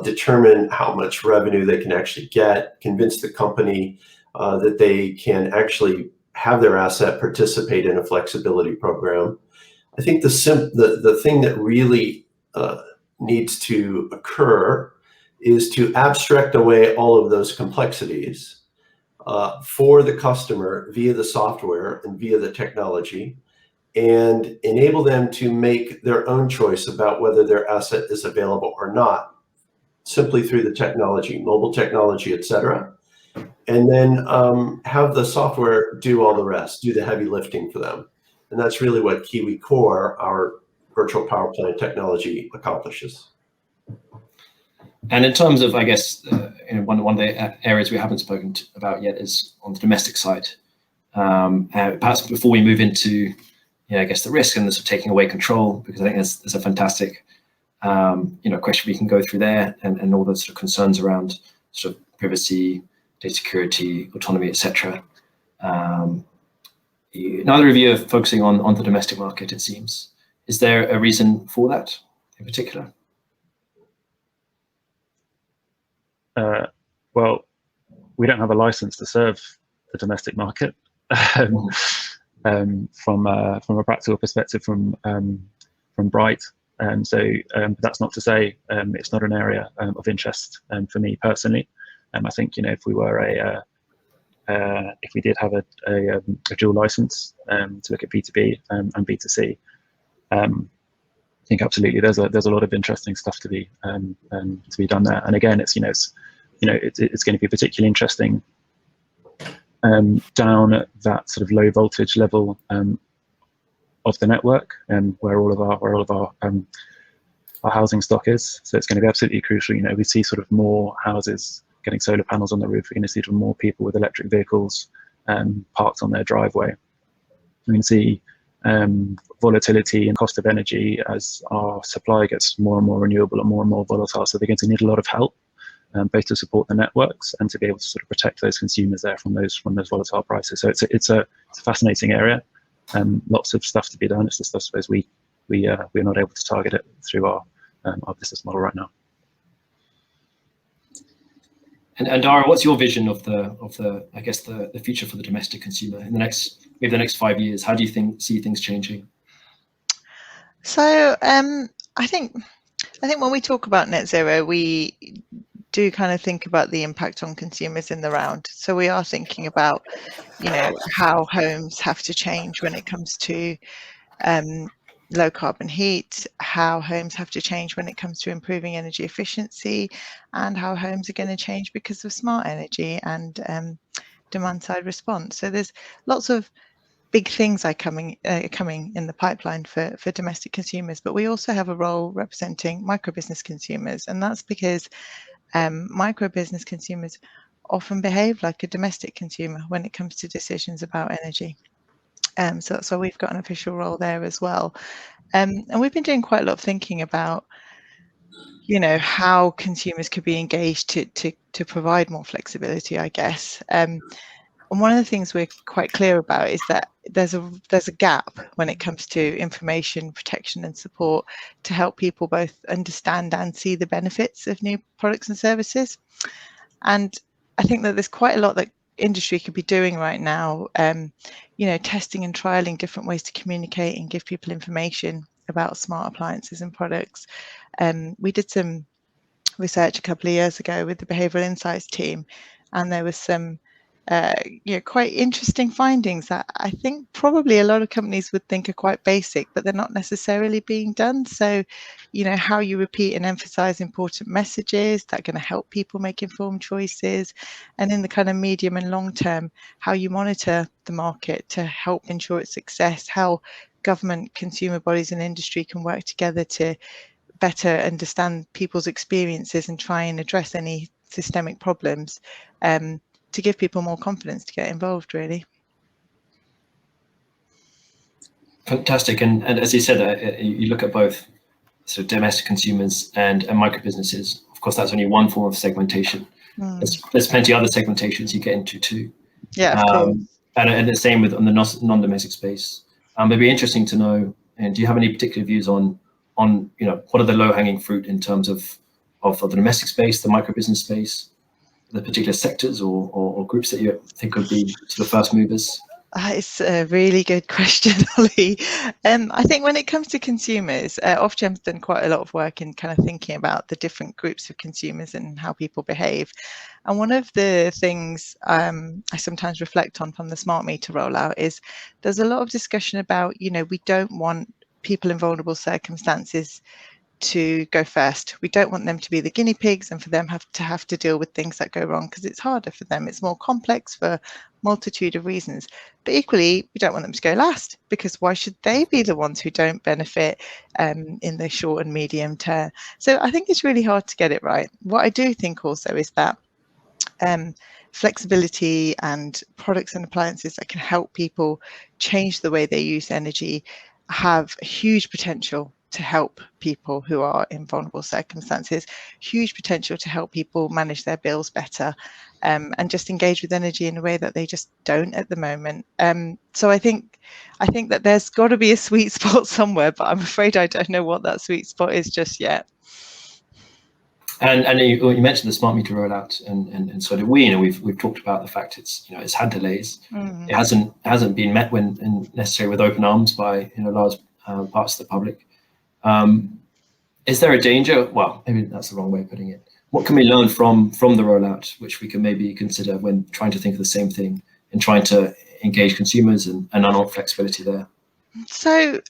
D: determine how much revenue they can actually get, convince the company that they can actually have their asset participate in a flexibility program. I think the thing that really needs to occur is to abstract away all of those complexities for the customer via the software and via the technology, and enable them to make their own choice about whether their asset is available or not, simply through the technology, mobile technology, etc. And then have the software do all the rest, do the heavy lifting for them. And that's really what Kiwi Core, our virtual power plant technology, accomplishes.
B: And in terms of, I guess, one of the areas we haven't spoken about yet is on the domestic side. Perhaps before we move into, I guess, the risk and the sort of taking away control, because I think there's a fantastic, question we can go through there, and all those sort of concerns around sort of privacy, data security, autonomy, etc. Neither of you are focusing on the domestic market, it seems. Is there a reason for that in particular?
C: Well, we don't have a license to serve the domestic market. From a practical perspective, from Bright, so that's not to say it's not an area of interest for me personally. I think if we were if we did have a dual license to look at B2B and B2C, I think absolutely there's a lot of interesting stuff to be done there. And again, it's it's going to be particularly interesting down at that sort of low voltage level of the network, where all of our housing stock is. So it's going to be absolutely crucial. We see sort of more houses getting solar panels on the roof. We're going to see more people with electric vehicles parked on their driveway. We can see volatility and cost of energy as our supply gets more and more renewable and more volatile. So they're going to need a lot of help, both to support the networks and to be able to sort of protect those consumers there from those volatile prices. So it's a fascinating area, lots of stuff to be done. It's just, I suppose, we're not able to target it through our business model right now.
B: And Dara, what's your vision of the I guess the future for the domestic consumer in the next 5 years? How do you see things changing?
E: So I think when we talk about net zero, we do kind of think about the impact on consumers in the round. So we are thinking about, how homes have to change when it comes to low carbon heat, how homes have to change when it comes to improving energy efficiency, and how homes are going to change because of smart energy and demand side response. So there's lots of big things coming in the pipeline for domestic consumers, but we also have a role representing micro business consumers, and that's because micro business consumers often behave like a domestic consumer when it comes to decisions about energy. So we've got an official role there as well. And we've been doing quite a lot of thinking about, how consumers could be engaged to provide more flexibility, I guess. And one of the things we're quite clear about is that there's a gap when it comes to information protection and support to help people both understand and see the benefits of new products and services. And I think that there's quite a lot that industry could be doing right now, testing and trialing different ways to communicate and give people information about smart appliances and products. We did some research a couple of years ago with the behavioural insights team, and there was some quite interesting findings that I think probably a lot of companies would think are quite basic, but they're not necessarily being done. So, how you repeat and emphasize important messages that are going to help people make informed choices, and in the kind of medium and long term, how you monitor the market to help ensure its success, how government, consumer bodies and industry can work together to better understand people's experiences and try and address any systemic problems, to give people more confidence to get involved, really.
B: Fantastic. And as you said, you look at both sort of domestic consumers and micro businesses. Of course, that's only one form of segmentation. There's plenty of other segmentations you get into too.
E: Yeah, of course.
B: And the same with on the non-domestic space. It'd be interesting to know, and do you have any particular views on what are the low-hanging fruit in terms of the domestic space, the micro business space, the particular sectors or groups that you think could be sort of first movers?
E: It's a really good question, Holly. I think when it comes to consumers, Ofgem's done quite a lot of work in kind of thinking about the different groups of consumers and how people behave. And one of the things I sometimes reflect on from the smart meter rollout is there's a lot of discussion about, you know, we don't want people in vulnerable circumstances to go first. We don't want them to be the guinea pigs and for them have to deal with things that go wrong, because it's harder for them. It's more complex for a multitude of reasons. But equally, we don't want them to go last, because why should they be the ones who don't benefit in the short and medium term? So I think it's really hard to get it right. What I do think also is that flexibility and products and appliances that can help people change the way they use energy have huge potential to help people who are in vulnerable circumstances, huge potential to help people manage their bills better, and just engage with energy in a way that they just don't at the moment. So I think that there's got to be a sweet spot somewhere, but I'm afraid I don't know what that sweet spot is just yet.
B: And you mentioned the smart meter rollout, and so did we. You know, we've talked about the fact it's had delays. It hasn't been met when necessary with open arms by large parts of the public. Is there a danger? Well, maybe that's the wrong way of putting it. What can we learn from the rollout, which we can maybe consider when trying to think of the same thing and trying to engage consumers and unlock flexibility there?
E: So,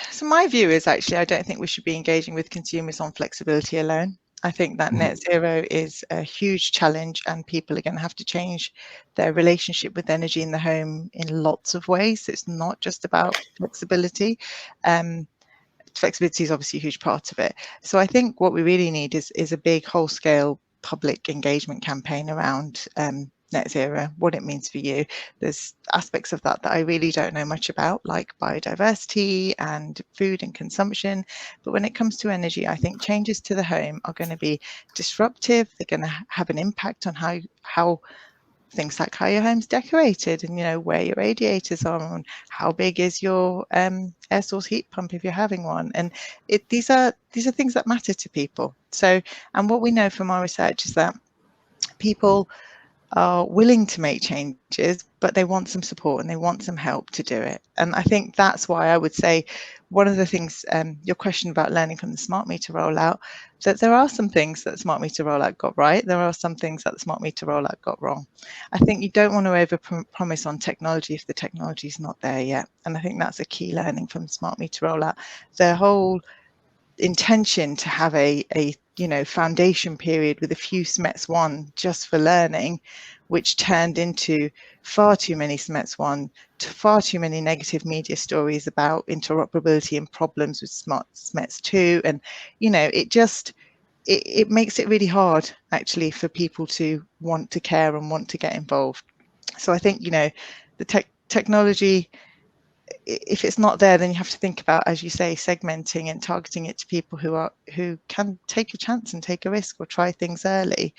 E: so my view is actually I don't think we should be engaging with consumers on flexibility alone. I think that net zero is a huge challenge, and people are going to have to change their relationship with energy in the home in lots of ways. It's not just about flexibility. Flexibility is obviously a huge part of it. So I think what we really need is a big whole-scale public engagement campaign around net zero, what it means for you. There's aspects of that I really don't know much about, like biodiversity and food and consumption. But when it comes to energy, I think changes to the home are going to be disruptive. They're going to have an impact on how things like how your home's decorated, and where your radiators are, and how big is your air source heat pump if you're having one. And these are things that matter to people. So, and what we know from our research is that people are willing to make changes, but they want some support and they want some help to do it. And I think that's why I would say one of the things, your question about learning from the smart meter rollout, that there are some things that the smart meter rollout got right. There are some things that the smart meter rollout got wrong. I think you don't want to over-promise on technology if the technology is not there yet. And I think that's a key learning from the smart meter rollout. The whole intention to have a foundation period with a few SMETS 1 just for learning, which turned into far too many SMETS 1, far too many negative media stories about interoperability and problems with SMETS 2, and it makes it really hard actually for people to want to care and want to get involved. So I think the technology, if it's not there, then you have to think about, as you say, segmenting and targeting it to people who can take a chance and take a risk or try things early.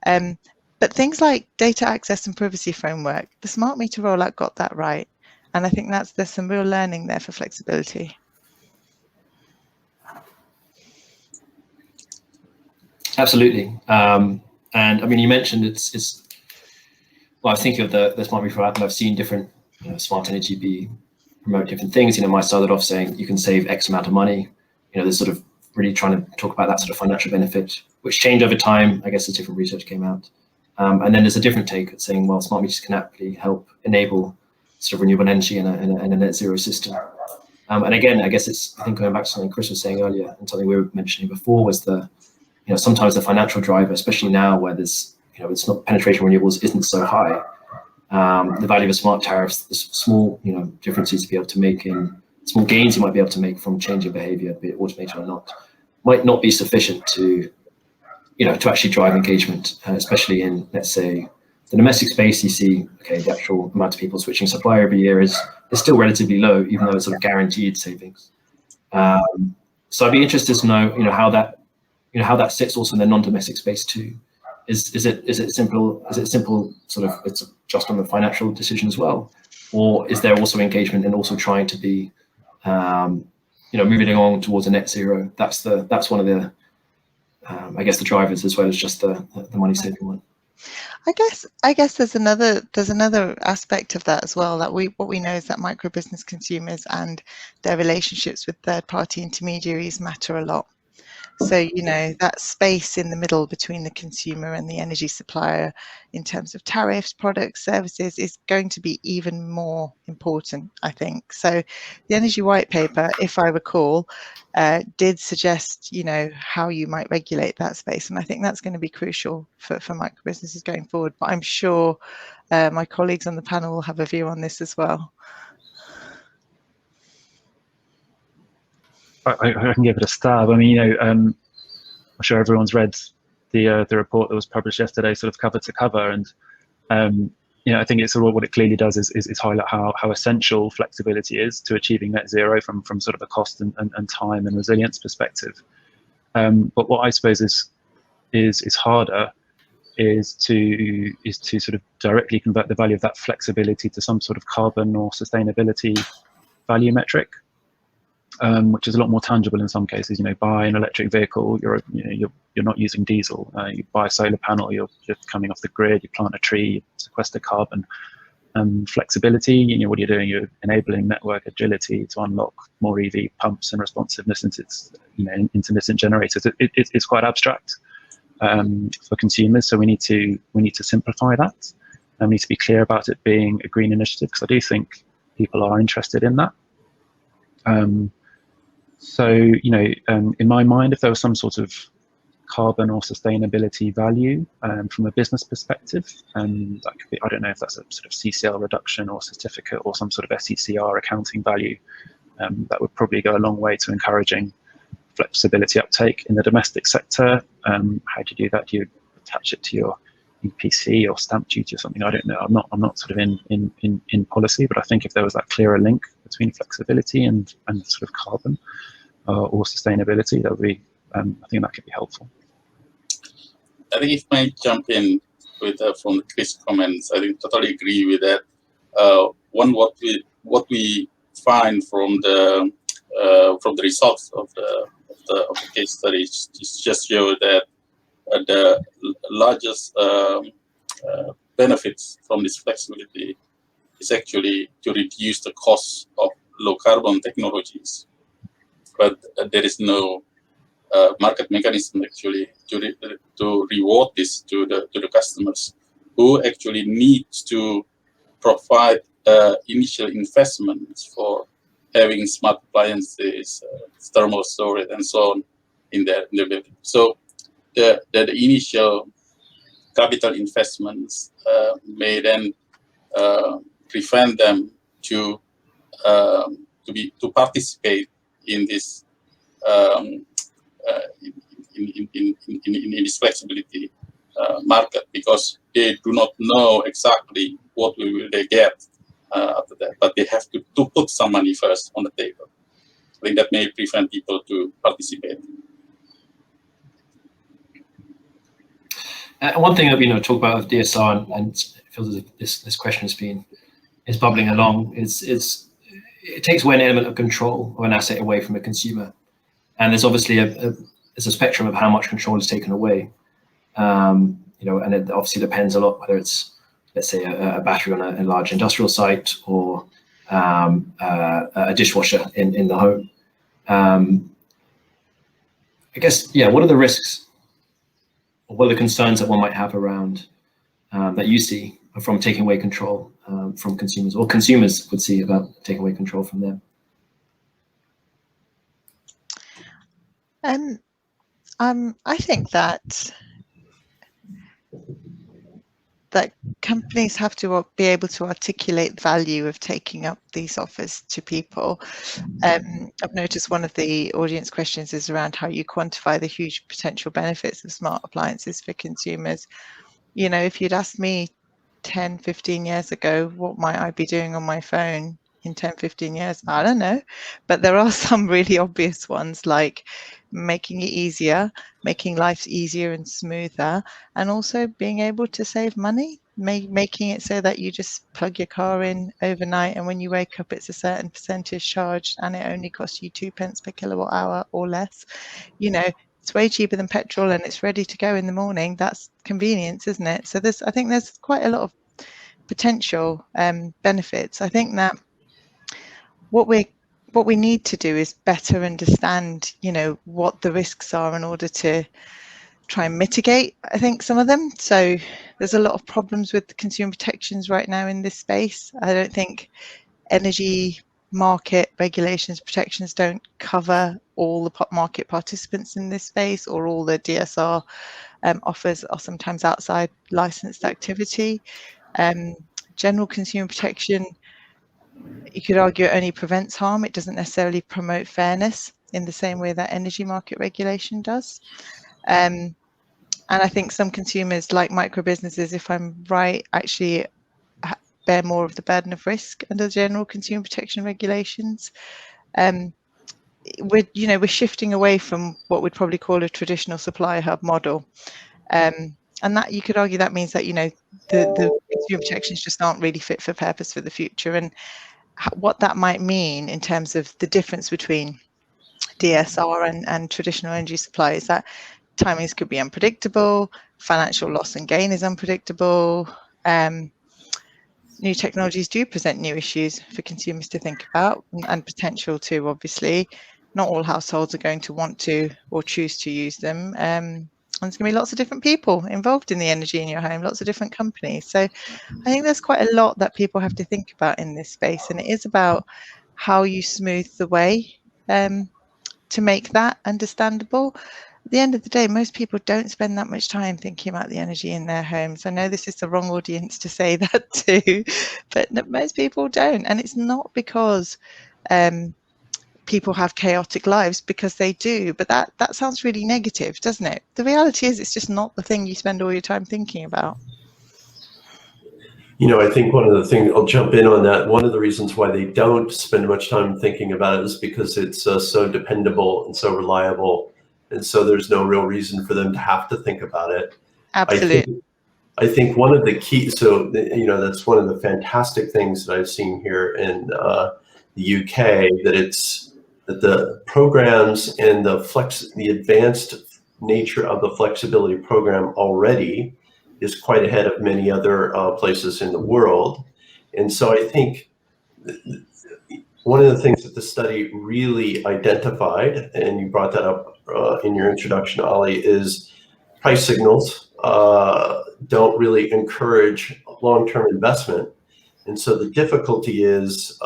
E: But things like data access and privacy framework, the smart meter rollout got that right, and I think there's some real learning there for flexibility.
B: Absolutely, and I mean, you mentioned it's. Well, I was thinking of the smart meter rollout, and I've seen different smart energy be promote different things. My started off saying you can save X amount of money. There's sort of really trying to talk about that sort of financial benefit, which changed over time, I guess, as different research came out. And then there's a different take at saying, well, smart meters can actually help enable sort of renewable energy in a net zero system. And again, I guess I think going back to something Chris was saying earlier, and something we were mentioning before, was sometimes the financial driver, especially now where there's, it's not penetration renewables isn't so high. The value of smart tariffs, the small, differences to be able to make in small gains you might be able to make from changing behavior, be it automated or not, might not be sufficient to, to actually drive engagement, especially in, let's say, the domestic space. You see, okay, the actual amount of people switching supplier every year is still relatively low, even though it's sort of guaranteed savings. So I'd be interested to know, how that sits also in the non-domestic space too. Is it simple sort of, it's just on the financial decision as well, or is there also engagement and also trying to be moving along towards a net zero? That's one of the I guess the drivers, as well as just the money saving one.
E: I guess there's another aspect of that as well, that what we know is that micro business consumers and their relationships with third-party intermediaries matter a lot. So, you know, that space in the middle between the consumer and the energy supplier in terms of tariffs, products, services is going to be even more important, I think. So the Energy White Paper, if I recall, did suggest, you know, how you might regulate that space. And I think that's going to be crucial for micro businesses going forward. But I'm sure my colleagues on the panel will have a view on this as well.
C: I can give it a stab. I mean, you know, I'm sure everyone's read the report that was published yesterday, sort of cover to cover, and you know, I think it's sort of what it clearly does is highlight how essential flexibility is to achieving net zero from sort of a cost and time and resilience perspective. But what I suppose is harder is to sort of directly convert the value of that flexibility to some sort of carbon or sustainability value metric. Which is a lot more tangible in some cases. You know, buy an electric vehicle, you're not using diesel. You buy a solar panel, you're coming off the grid. You plant a tree, you sequester carbon. Flexibility, you know, what you're doing, you're enabling network agility to unlock more EV pumps and responsiveness into intermittent generators. It's quite abstract for consumers, so we need to simplify that, and we need to be clear about it being a green initiative, because I do think people are interested in that. So, you know, in my mind, if there was some sort of carbon or sustainability value from a business perspective, that could be, I don't know if that's a sort of CCL reduction or certificate or some sort of SECR accounting value, that would probably go a long way to encouraging flexibility uptake in the domestic sector. How do you do that? Do you attach it to your EPC or stamp duty or something? I don't know. I'm not sort of in policy, but I think if there was that clearer link between flexibility and sort of carbon or sustainability, that would be, I think that could be helpful.
F: I think if I jump in with from Chris' comments, I think totally agree with that. What we find from the results of the case studies just show that the largest benefits from this flexibility is actually to reduce the cost of low carbon technologies, but there is no market mechanism actually to reward this to the customers, who actually need to provide initial investments for having smart appliances, thermal storage, and so on in their building. So the initial capital investments may then prevent them to participate in this in this flexibility market, because they do not know exactly what will they get after that, but they have to put some money first on the table. I think that may prevent people to participate.
B: One thing that we talk about with DSR, and it feels as if this question is bubbling along, it takes away an element of control of an asset away from a consumer, and there's obviously there's a spectrum of how much control is taken away. And it obviously depends a lot whether it's, let's say, a battery on a large industrial site or a dishwasher in the home. I guess, yeah, what are the risks, or what are the concerns that one might have around that you see from taking away control from consumers, or consumers would see about taking away control from them?
E: I think that companies have to be able to articulate the value of taking up these offers to people. I've noticed one of the audience questions is around how you quantify the huge potential benefits of smart appliances for consumers. You know, if you'd asked me 10, 15 years ago, what might I be doing on my phone in 10, 15 years? I don't know. But there are some really obvious ones, like making it easier, making life easier and smoother, and also being able to save money, making it so that you just plug your car in overnight, and when you wake up, it's a certain percentage charged, and it only costs you 2 pence per kilowatt hour or less. You know, it's way cheaper than petrol and it's ready to go in the morning. That's convenience, isn't it? So I think there's quite a lot of potential benefits. I think that what we need to do is better understand, what the risks are in order to try and mitigate, I think, some of them. So there's a lot of problems with consumer protections right now in this space. I don't think energy market regulations protections don't cover all the market participants in this space, or all the DSR offers are sometimes outside licensed activity. General consumer protection, you could argue, it only prevents harm. It doesn't necessarily promote fairness in the same way that energy market regulation does. And I think some consumers, like micro businesses, if I'm right, actually bear more of the burden of risk under general consumer protection regulations. We're shifting away from what we'd probably call a traditional supply hub model. And that, you could argue, that means that, the consumer protections just aren't really fit for purpose for the future. And what that might mean in terms of the difference between DSR and traditional energy supply is that timings could be unpredictable, financial loss and gain is unpredictable. New technologies do present new issues for consumers to think about, and potential to, obviously. Not all households are going to want to or choose to use them. And there's going to be lots of different people involved in the energy in your home, lots of different companies. So I think there's quite a lot that people have to think about in this space, and it is about how you smooth the way to make that understandable. At the end of the day, most people don't spend that much time thinking about the energy in their homes. I know this is the wrong audience to say that to, but most people don't. And it's not because people have chaotic lives, because they do. But that sounds really negative, doesn't it? The reality is it's just not the thing you spend all your time thinking about.
D: I think one of the things, I'll jump in on that, one of the reasons why they don't spend much time thinking about it is because it's so dependable and so reliable. And so there's no real reason for them to have to think about it.
E: Absolutely.
D: I think one of the keys, so, that's one of the fantastic things that I've seen here in the UK, that the programs and the advanced nature of the flexibility program already is quite ahead of many other places in the world. And so I think one of the things that the study really identified, and you brought that up in your introduction, Ali, is price signals don't really encourage long-term investment. And so the difficulty is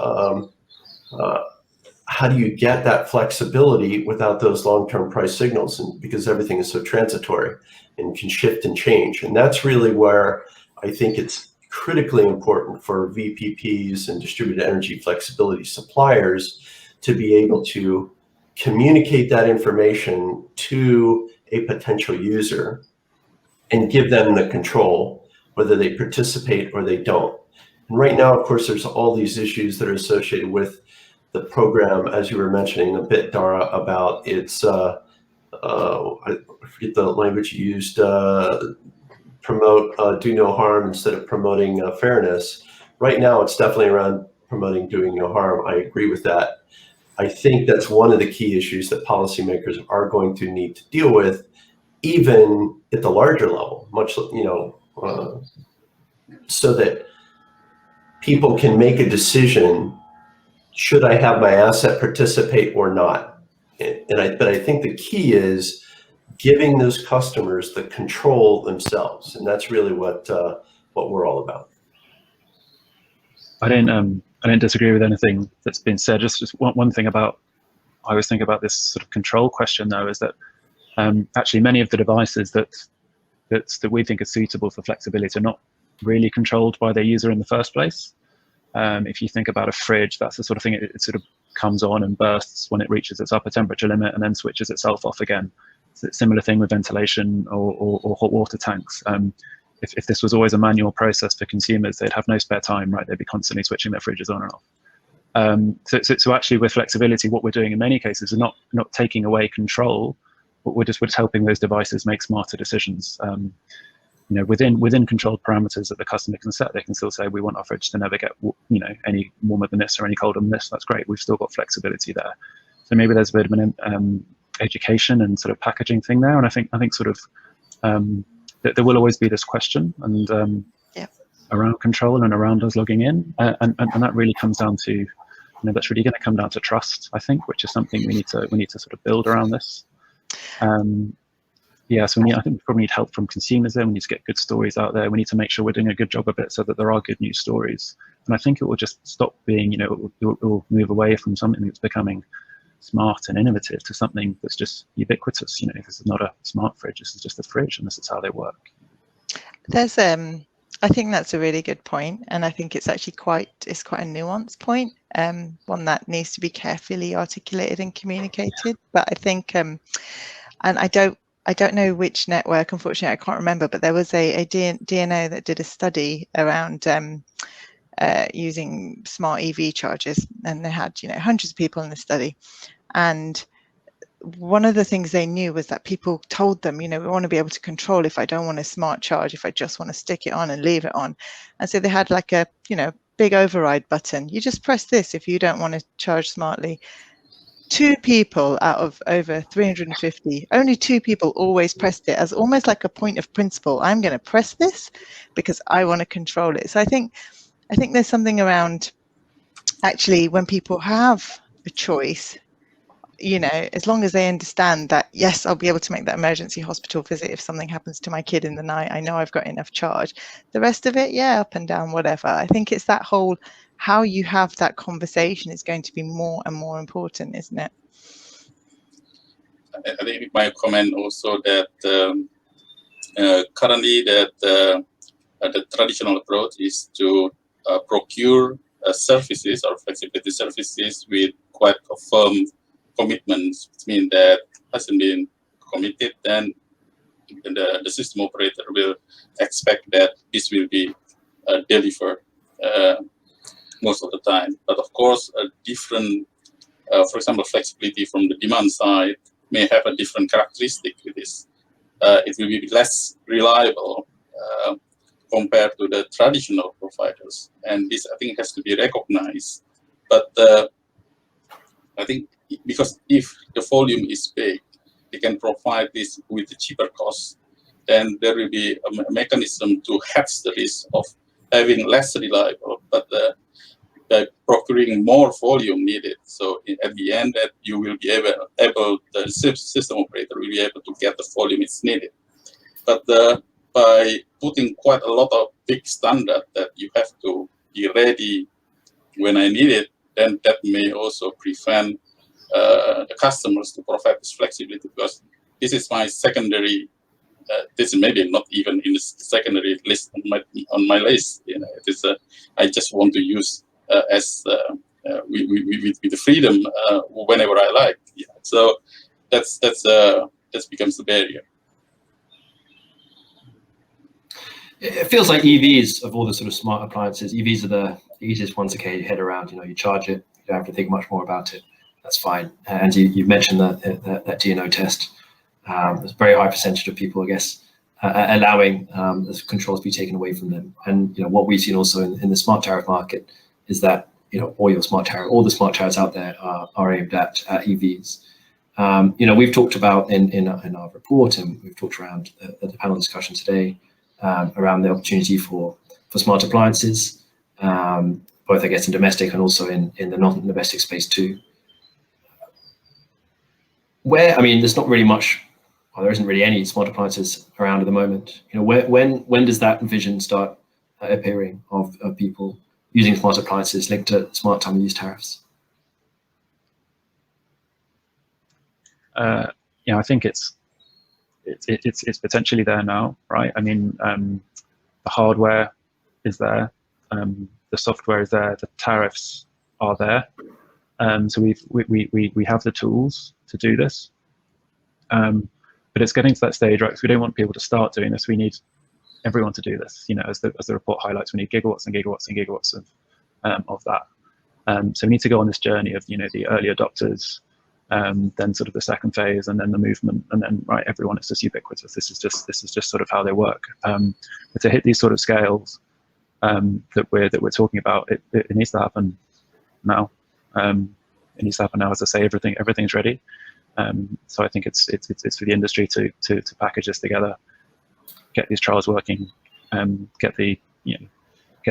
D: how do you get that flexibility without those long-term price signals? And because everything is so transitory and can shift and change. And that's really where I think it's critically important for VPPs and distributed energy flexibility suppliers to be able to communicate that information to a potential user and give them the control, whether they participate or they don't. And right now, of course, there's all these issues that are associated with the program, as you were mentioning a bit, Dara, about its, I forget the language you used, promote do no harm instead of promoting fairness. Right now, it's definitely around promoting doing no harm. I agree with that. I think that's one of the key issues that policymakers are going to need to deal with, even at the larger level, so that people can make a decision, should I have my asset participate or not? But I think the key is giving those customers the control themselves, and that's really what we're all about.
C: I don't disagree with anything that's been said. Just one thing I was thinking about this sort of control question, though, is that actually many of the devices that we think are suitable for flexibility are not really controlled by their user in the first place. If you think about a fridge, that's the sort of thing, it sort of comes on and bursts when it reaches its upper temperature limit and then switches itself off again. It's a similar thing with ventilation or hot water tanks. If this was always a manual process for consumers, they'd have no spare time, right? They'd be constantly switching their fridges on and off. So actually with flexibility, what we're doing in many cases is not taking away control, but we're just helping those devices make smarter decisions. Within controlled parameters that the customer can set, they can still say, we want our fridge to never get any warmer than this or any colder than this. That's great. We've still got flexibility there. So maybe there's a bit of education and sort of packaging thing there. And I think sort of that there will always be this question and around control and around us logging in, and that really comes down to, that's really going to come down to trust, I think, which is something we need to sort of build around this. Yeah, so I think we probably need help from consumers there. We need to get good stories out there. We need to make sure we're doing a good job of it so that there are good news stories. And I think it will just stop being, it will move away from something that's becoming smart and innovative to something that's just ubiquitous. This is not a smart fridge, this is just a fridge, and this is how they work.
E: There's I think that's a really good point, and I think it's actually quite a nuanced point, one that needs to be carefully articulated and communicated. But I think, and I don't know which network, unfortunately, I can't remember, but there was a DNO that did a study around using smart EV chargers, and they had hundreds of people in the study, and one of the things they knew was that people told them, we want to be able to control if I don't want a smart charge, if I just want to stick it on and leave it on. And so they had like a, big override button. You just press this if you don't want to charge smartly. 2 people out of over 350, only 2 people always pressed it as almost like a point of principle. I'm going to press this because I want to control it. So I think there's something around, actually, when people have a choice, as long as they understand that, yes, I'll be able to make that emergency hospital visit if something happens to my kid in the night, I know I've got enough charge. The rest of it, up and down, whatever. I think it's that whole, how you have that conversation is going to be more and more important, isn't it?
F: I think my comment also that currently that the traditional approach is to procure services or flexibility services with quite a firm commitments, which means that hasn't been committed, then the system operator will expect that this will be delivered most of the time. But of course, a different, for example, flexibility from the demand side may have a different characteristic with this. It will be less reliable compared to the traditional providers, and this, I think, has to be recognized. But I think, because if the volume is big, they can provide this with a cheaper cost, then there will be a mechanism to hedge the risk of having less reliable, but procuring more volume needed. So at the end, that you will be able, the system operator will be able to get the volume it's needed. But by putting quite a lot of big standard that you have to be ready when I need it, then that may also prevent the customers to provide this flexibility, because this is my secondary. This is maybe not even in the secondary list on my list. It is I just want to use as with the freedom whenever I like. So that becomes the barrier.
B: It feels like EVs, of all the sort of smart appliances, EVs are the easiest ones to get your head around. You charge it, you don't have to think much more about it. That's fine. And you mentioned that DNO test. There's a very high percentage of people, I guess, allowing the controls to be taken away from them. And what we've seen also in the smart tariff market is that all the smart tariffs out there are aimed at EVs. We've talked about in our report, and we've talked around the panel discussion today around the opportunity for smart appliances, both I guess in domestic and also in the non-domestic space too. Where, there's not really much, well, there isn't really any smart appliances around at the moment. When does that vision start appearing of people using smart appliances linked to smart time of use tariffs?
C: I think it's potentially there now, right? The hardware is there, the software is there, the tariffs are there. So we have the tools to do this, but it's getting to that stage, right? Because we don't want people to start doing this. We need everyone to do this. As the report highlights, we need gigawatts and gigawatts and gigawatts of that. So we need to go on this journey of the early adopters, then sort of the second phase, and then the movement, and then everyone is just ubiquitous. This is just sort of how they work. But to hit these sort of scales that we're talking about, it needs to happen now. It needs to happen now. As I say, everything's ready. So I think it's for the industry to package this together, get these trials working, get the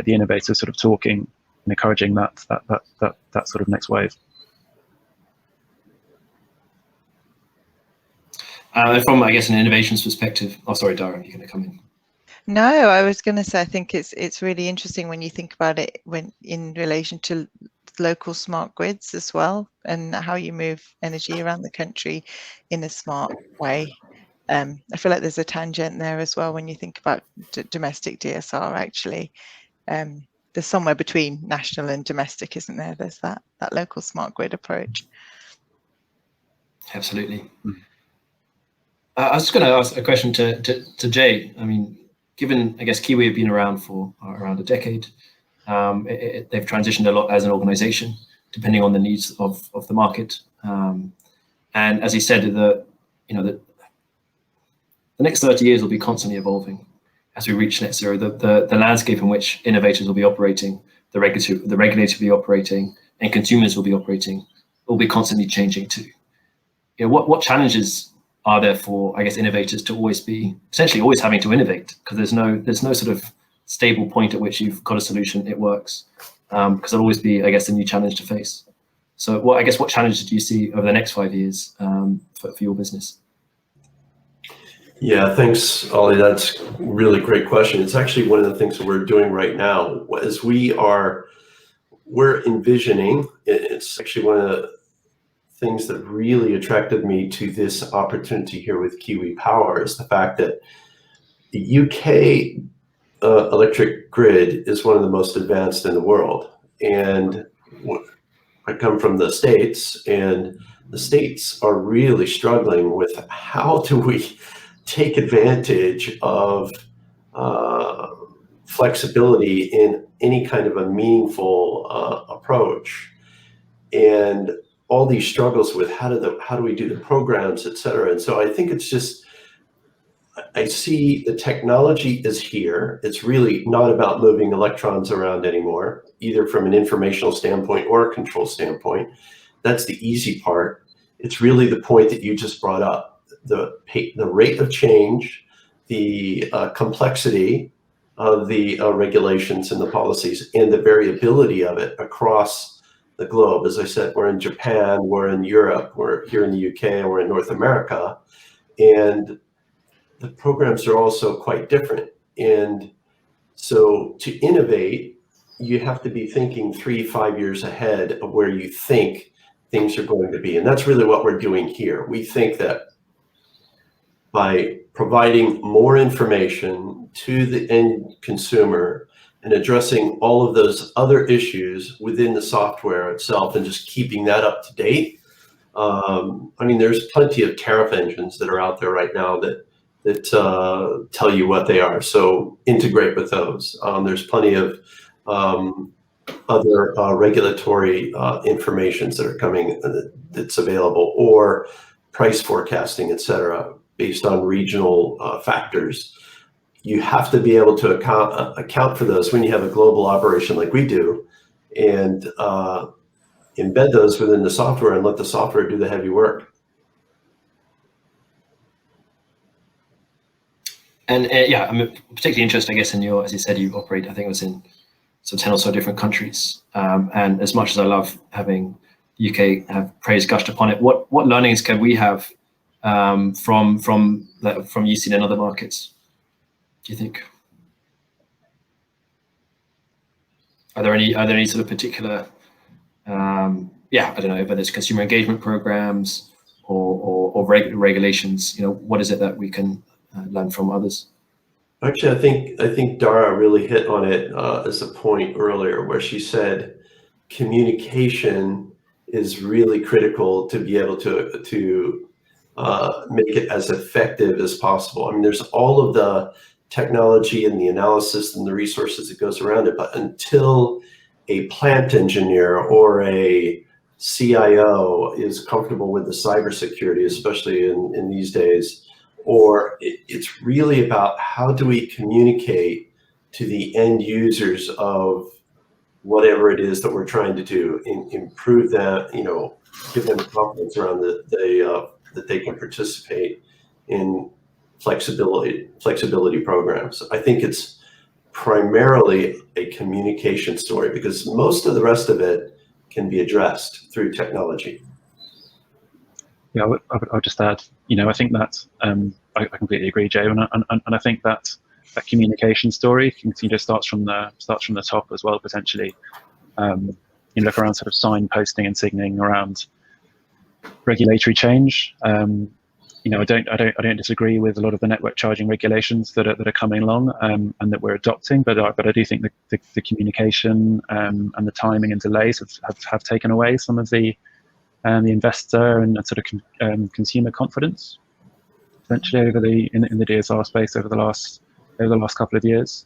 C: innovators sort of talking and encouraging that sort of next wave.
B: From, I guess, an innovations perspective, oh, sorry, Dara, you're going to come in.
E: No, I was going to say, I think it's really interesting when you think about it when in relation to local smart grids as well, and how you move energy around the country in a smart way. I feel like there's a tangent there as well when you think about domestic DSR. Actually, there's somewhere between national and domestic, isn't there? There's that local smart grid approach.
B: Absolutely. I was just going to ask a question to Jay. I mean, given, I guess, Kiwi have been around for around a decade, they've transitioned a lot as an organization, depending on the needs of the market. And as he said, the next 30 years will be constantly evolving as we reach net zero. The landscape in which innovators will be operating, the regulator will be operating, and consumers will be operating will be constantly changing too. What challenges are there for, I guess, innovators to essentially always having to innovate, because there's no sort of stable point at which you've got a solution, it works, because there'll always be, I guess, a new challenge to face. So what challenges do you see over the next 5 years for your business?
D: Yeah, thanks, Ollie. That's a really great question. It's actually one of the things that we're doing right now as we're envisioning. It's actually one of the things that really attracted me to this opportunity here with Kiwi Power is the fact that the UK electric grid is one of the most advanced in the world. And I come from the States, and the States are really struggling with how do we take advantage of flexibility in any kind of a meaningful approach. And all these struggles with how do we do the programs, et cetera. And so I think it's just, I see the technology is here. It's really not about moving electrons around anymore, either from an informational standpoint or a control standpoint. That's the easy part. It's really the point that you just brought up, the rate of change, the complexity of the regulations and the policies, and the variability of it across the globe. As I said, we're in Japan, we're in Europe, we're here in the UK, and we're in North America. And the programs are also quite different. And so to innovate, you have to be thinking 3-5 years ahead of where you think things are going to be. And that's really what we're doing here. We think that by providing more information to the end consumer and addressing all of those other issues within the software itself and just keeping that up to date. I mean, there's plenty of tariff engines that are out there right now that tell you what they are. So integrate with those. There's plenty of other regulatory informations that are coming that's available, or price forecasting, et cetera, based on regional factors. You have to be able to account for those when you have a global operation like we do, and embed those within the software and let the software do the heavy work.
B: And yeah, I'm particularly interested, I guess, in as you said, you operate, I think it was in 10 or so different countries. And as much as I love having UK have praise gushed upon it, what learnings can we have from you've seen in other markets, do you think? Are there any sort of particular, yeah, I don't know, whether it's consumer engagement programs or regulations, what is it that we can learn from others?
D: Actually, I think Dara really hit on it as a point earlier, where she said communication is really critical to be able to make it as effective as possible. I mean, there's all of the technology and the analysis and the resources that goes around it, but until a plant engineer or a CIO is comfortable with the cybersecurity, especially in these days, or it's really about how do we communicate to the end users of whatever it is that we're trying to do, improve that, give them confidence around the that they can participate in flexibility programs. I think it's primarily a communication story because most of the rest of it can be addressed through technology.
C: Yeah, I would just add, I think that I completely agree, Jay, and I think that communication story starts from the top as well, potentially. You look around sort of signposting and signaling around regulatory change. I don't disagree with a lot of the network charging regulations that are coming along and that we're adopting, but I do think the communication and the timing and delays have taken away some of the investor and sort of consumer confidence, essentially in the DSR space over the last couple of years.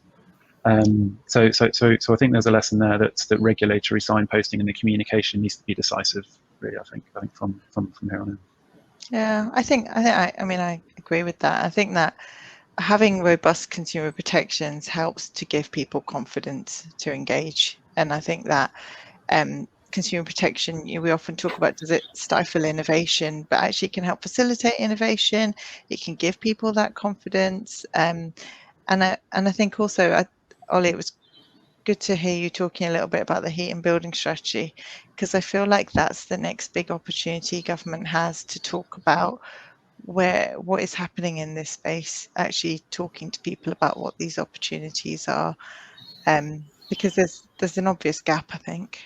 C: So I think there's a lesson there that regulatory signposting and the communication needs to be decisive. Really, I think from here on in.
E: Yeah, I agree with that. I think that having robust consumer protections helps to give people confidence to engage, and I think that consumer protection, we often talk about, does it stifle innovation? But actually it can help facilitate innovation. It can give people that confidence. And I think also, Ollie, it was good to hear you talking a little bit about the heat and building strategy, because I feel like that's the next big opportunity government has to talk about what is happening in this space, actually talking to people about what these opportunities are, because there's an obvious gap, I think.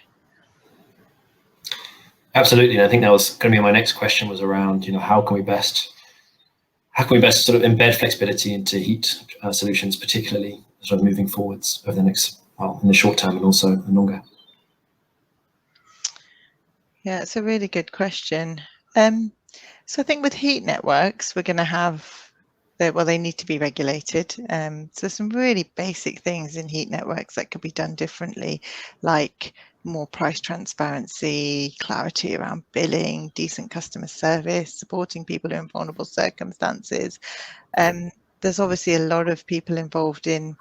B: Absolutely, and I think that was going to be my next question, was around, how can we best sort of embed flexibility into heat solutions, particularly sort of moving forwards over the next, in the short term and also longer.
E: Yeah, it's a really good question. So I think with heat networks, we're going to have, they need to be regulated. So some really basic things in heat networks that could be done differently, like more price transparency, clarity around billing, decent customer service, supporting people in vulnerable circumstances. There's obviously a lot of people involved in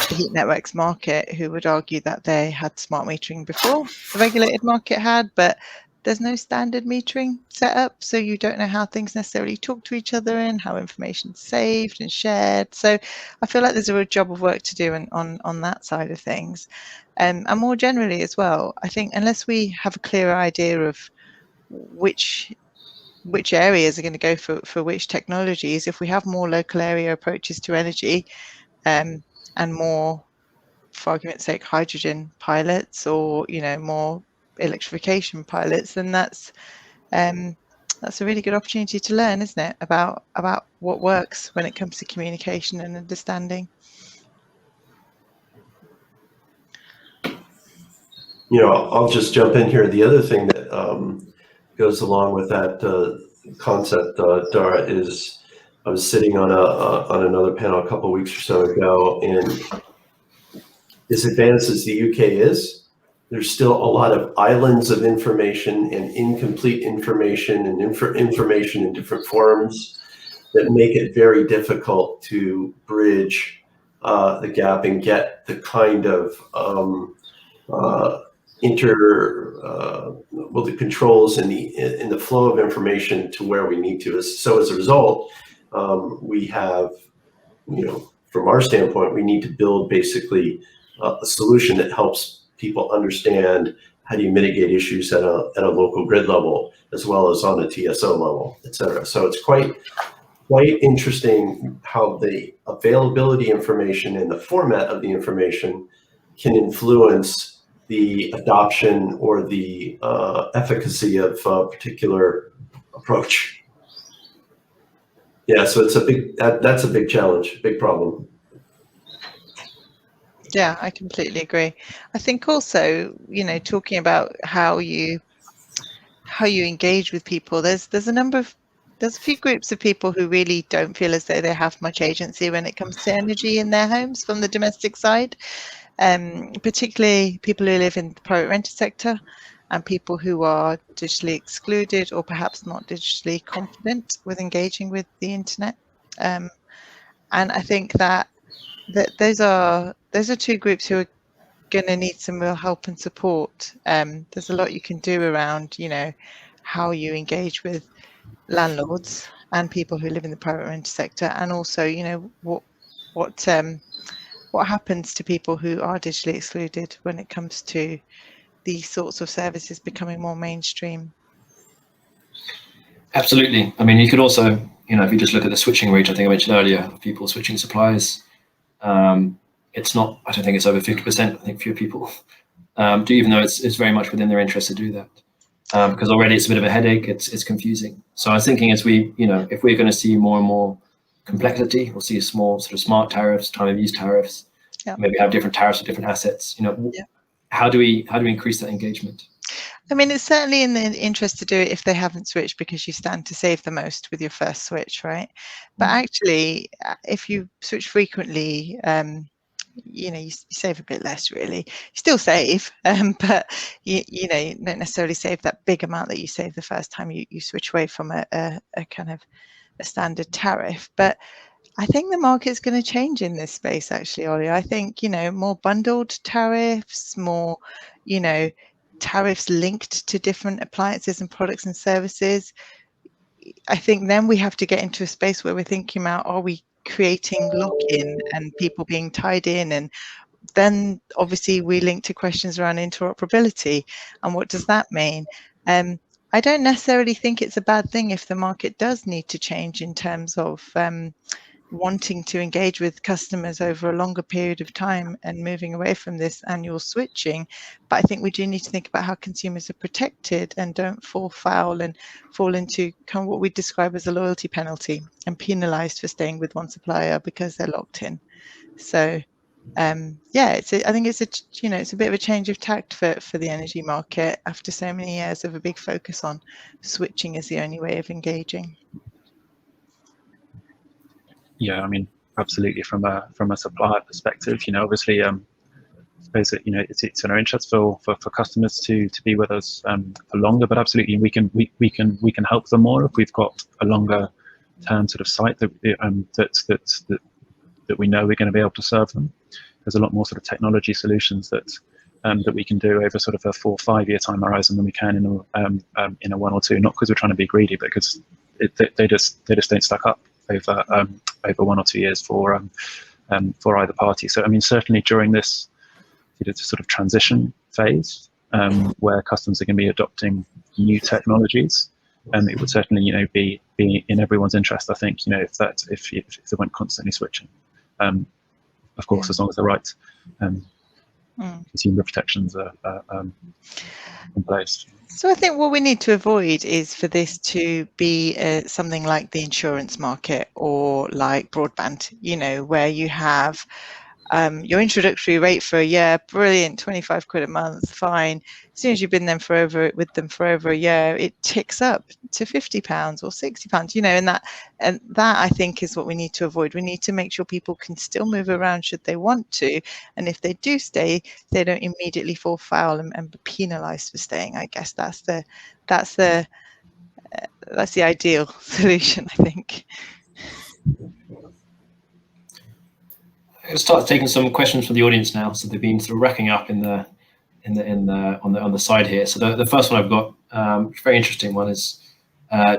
E: the heat networks market who would argue that they had smart metering before the regulated market had, but there's no standard metering set up, so you don't know how things necessarily talk to each other and how information's saved and shared. So I feel like there's a real job of work to do on that side of things. And more generally as well, I think unless we have a clearer idea of which areas are going to go for which technologies, if we have more local area approaches to energy, and more, for argument's sake, hydrogen pilots, or more electrification pilots, then that's a really good opportunity to learn, isn't it, about what works when it comes to communication and understanding.
D: I'll just jump in here. The other thing that goes along with that concept, Dara, is I was sitting on another panel a couple of weeks or so ago, and as advanced as the UK is, there's still a lot of islands of information and incomplete information and information in different forms that make it very difficult to bridge the gap and get the kind of the controls in the flow of information to where we need to. So as a result, we have, from our standpoint, we need to build basically a solution that helps people understand how do you mitigate issues at a local grid level, as well as on the TSO level, et cetera. So it's quite interesting how the availability information and the format of the information can influence the adoption or the efficacy of a particular approach. Yeah, so it's that's a big challenge, big problem.
E: Yeah, I completely agree. I think also, talking about how you engage with people, there's a few groups of people who really don't feel as though they have much agency when it comes to energy in their homes from the domestic side, particularly people who live in the private rented sector and people who are digitally excluded or perhaps not digitally confident with engaging with the internet. And I think that those are two groups who are going to need some real help and support. There's a lot you can do around, how you engage with landlords and people who live in the private rented sector, and also, you know, what happens to people who are digitally excluded when it comes to these sorts of services becoming more mainstream?
B: Absolutely. I mean, you could also, you know, if you just look at the switching rate, I think I mentioned earlier, of people switching suppliers, it's not, I don't think it's over 50%. I think fewer people do, even though it's very much within their interest to do that. Because already it's a bit of a headache, it's confusing. So I was thinking, as we, you know, if we're going to see more and more complexity, we'll see small sort of smart tariffs, time of use tariffs, maybe have different tariffs for different assets. You know, how do we increase that engagement?
E: I mean, it's certainly in the interest to do it if they haven't switched, because you stand to save the most with your first switch, right? But actually, if you switch frequently, you know, you save a bit less, really. You still save, but you know, you don't necessarily save that big amount that you save the first time you switch away from a kind of a standard tariff. But I think the market's going to change in this space, actually, Ollie. I think, you know, more bundled tariffs, more, you know, tariffs linked to different appliances and products and services. I think then we have to get into a space where we're thinking about, are we creating lock-in and people being tied in? And then obviously we link to questions around interoperability and what does that mean? I don't necessarily think it's a bad thing if the market does need to change in terms of wanting to engage with customers over a longer period of time and moving away from this annual switching. But I think we do need to think about how consumers are protected and don't fall foul and fall into kind of what we describe as a loyalty penalty and penalized for staying with one supplier because they're locked in. So yeah, I think it's a bit of a change of tact for the energy market after so many years of a big focus on switching as the only way of engaging.
C: Yeah, I mean, absolutely. From a supplier perspective, you know, obviously, I suppose that, you know, it's in our interest for customers to be with us for longer. But absolutely, we can help them more if we've got a longer term sort of site that we know we're going to be able to serve them. There's a lot more sort of technology solutions that we can do over sort of a 4 or 5 year time horizon than we can in a 1 or 2. Not because we're trying to be greedy, but because they just don't stack up over 1 or 2 years for either party. So I mean, certainly during this sort of transition phase where customers are going to be adopting new technologies, it would certainly, you know, be in everyone's interest, I think, you know, if they weren't constantly switching. Of course, as long as the right consumer protections are in place.
E: So I think what we need to avoid is for this to be something like the insurance market or like broadband, you know, where you have your introductory rate for a year, brilliant, 25 quid a month, fine. As soon as you've been with them for over a year, it ticks up to £50 or £60, you know, and that I think is what we need to avoid. We need to make sure people can still move around should they want to, and if they do stay, they don't immediately fall foul and be penalised for staying. I guess that's the ideal solution, I think.
B: I'll start taking some questions from the audience now. So they've been sort of racking up on the side here. So the first one I've got, very interesting one, is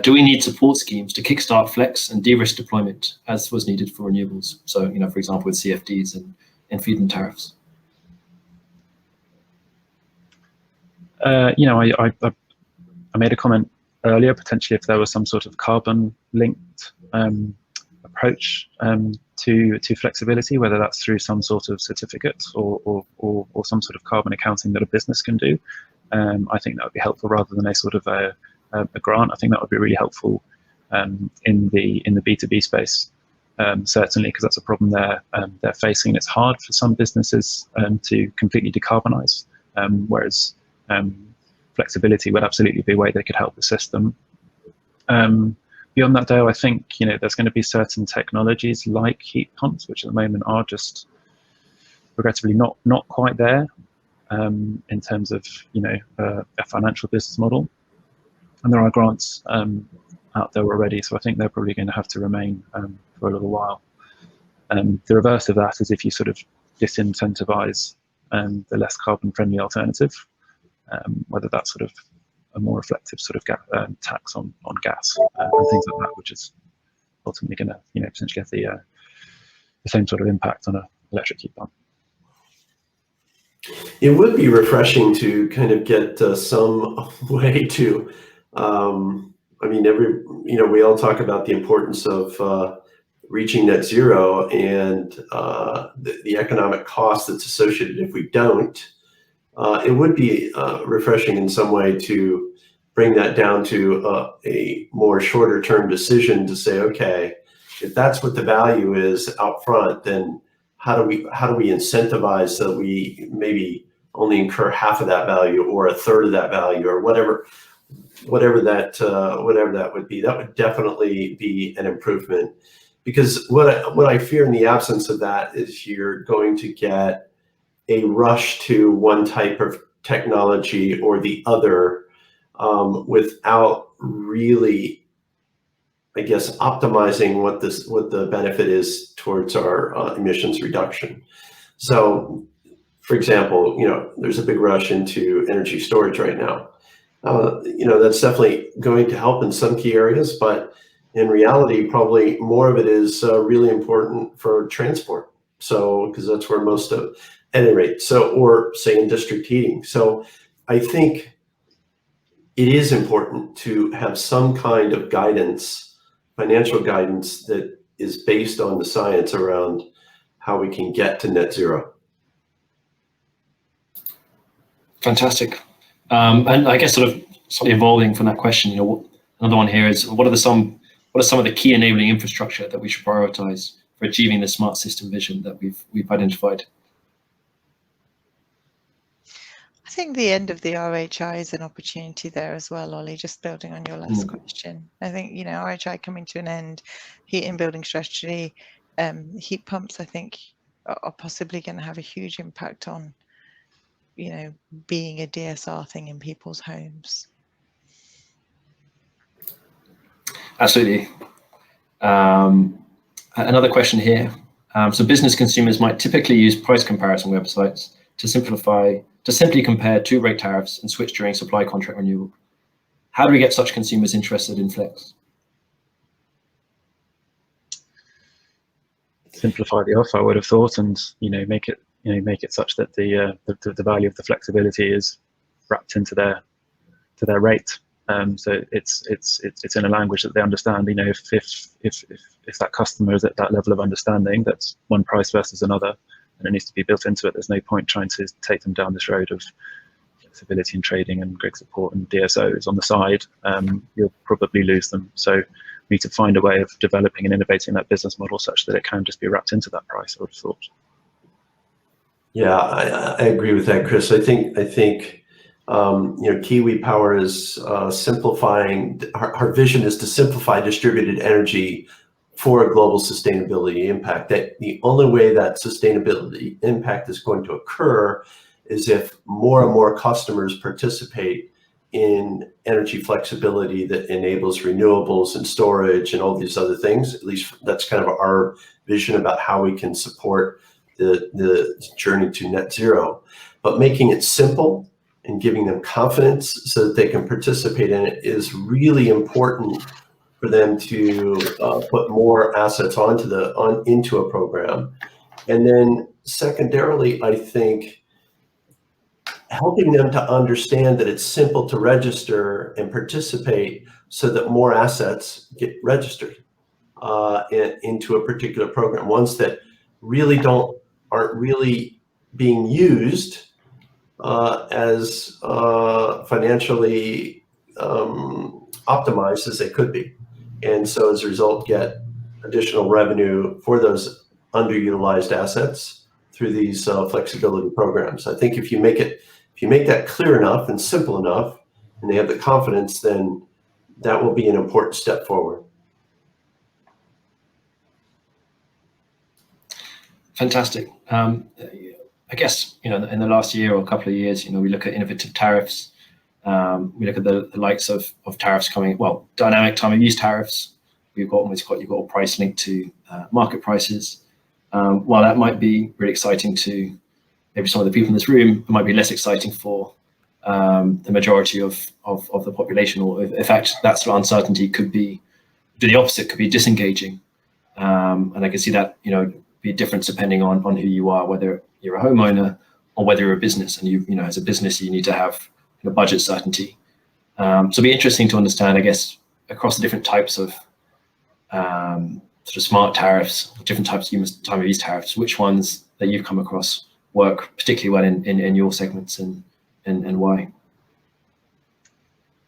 B: do we need support schemes to kickstart flex and de-risk deployment as was needed for renewables? So, you know, for example, with CFDs and feed-in tariffs.
C: You know, I made a comment earlier, potentially if there was some sort of carbon linked approach to flexibility, whether that's through some sort of certificate or some sort of carbon accounting that a business can do. I think that would be helpful rather than a sort of a grant. I think that would be really helpful in the B2B space, certainly, because that's a problem they're facing. It's hard for some businesses to completely decarbonize, whereas flexibility would absolutely be a way they could help the system. Beyond that, though, I think, you know, there's going to be certain technologies like heat pumps, which at the moment are just regrettably not quite there in terms of, you know, a financial business model. And there are grants out there already, so I think they're probably going to have to remain for a little while. The reverse of that is if you sort of disincentivize the less carbon-friendly alternative, whether that's sort of a more reflective sort of tax on gas and things like that, which is ultimately going to potentially have the same sort of impact on an electric heat pump.
D: It would be refreshing to kind of get some way to, I mean, we all talk about the importance of reaching net zero and the economic cost that's associated if we don't. It would be refreshing in some way to bring that down to a more shorter term decision to say, okay, if that's what the value is out front, then how do we incentivize so that we maybe only incur half of that value or a third of that value or whatever that would be. That would definitely be an improvement, because what I fear in the absence of that is you're going to get a rush to one type of technology or the other without really, I guess, optimizing what the benefit is towards our emissions reduction. So, for example, there's a big rush into energy storage right now. That's definitely going to help in some key areas, but in reality, probably more of it is really important for transport. So, because that's where most of, at any rate, so, or say in district heating. So I think it is important to have some kind of guidance, financial guidance, that is based on the science around how we can get to net zero.
B: Fantastic. And I guess sort of slightly evolving from that question, another one here is, what are some of the key enabling infrastructure that we should prioritize for achieving the smart system vision that we've identified?
E: I think the end of the RHI is an opportunity there as well, Ollie, just building on your last question. I think, RHI coming to an end, heating building strategy, heat pumps, I think, are possibly going to have a huge impact on, being a DSR thing in people's homes.
B: Absolutely. Another question here. So business consumers might typically use price comparison websites to simply compare two rate tariffs and switch during supply contract renewal. How do we get such consumers interested in Flex?
C: Simplify the offer, I would have thought, and make it such that the value of the flexibility is wrapped into their rate. So it's in a language that they understand. If that customer is at that level of understanding, that's one price versus another, and it needs to be built into it. There's no point trying to take them down this road of flexibility and trading and grid support and DSOs on the side. You'll probably lose them. So we need to find a way of developing and innovating that business model such that it can just be wrapped into that price, I would have thought.
D: Yeah, I agree with that, Chris. I think Kiwi Power is simplifying. Our vision is to simplify distributed energy for a global sustainability impact. That the only way that sustainability impact is going to occur is if more and more customers participate in energy flexibility that enables renewables and storage and all these other things. At least that's kind of our vision about how we can support the journey to net zero. But making it simple and giving them confidence so that they can participate in it is really important for them to put more assets into a program. And then secondarily, I think helping them to understand that it's simple to register and participate so that more assets get registered into a particular program. Ones that really aren't really being used as financially optimized as they could be. And so as a result, get additional revenue for those underutilized assets through these flexibility programs. I think if you make that clear enough and simple enough, and they have the confidence, then that will be an important step forward.
B: Fantastic. I guess, in the last year or a couple of years, we look at innovative tariffs. We look at the likes of tariffs coming, dynamic time of use tariffs. You've got a price linked to market prices. While that might be really exciting to maybe some of the people in this room, it might be less exciting for the majority of the population, or in fact, that sort of uncertainty could be the opposite, could be disengaging. And I can see that, be different depending on who you are, whether you're a homeowner or whether you're a business. And as a business, you need to have budget certainty. So it'll be interesting to understand, I guess, across the different types of sort of smart tariffs, different types of time of use tariffs, which ones that you've come across work particularly well in your segments, and why?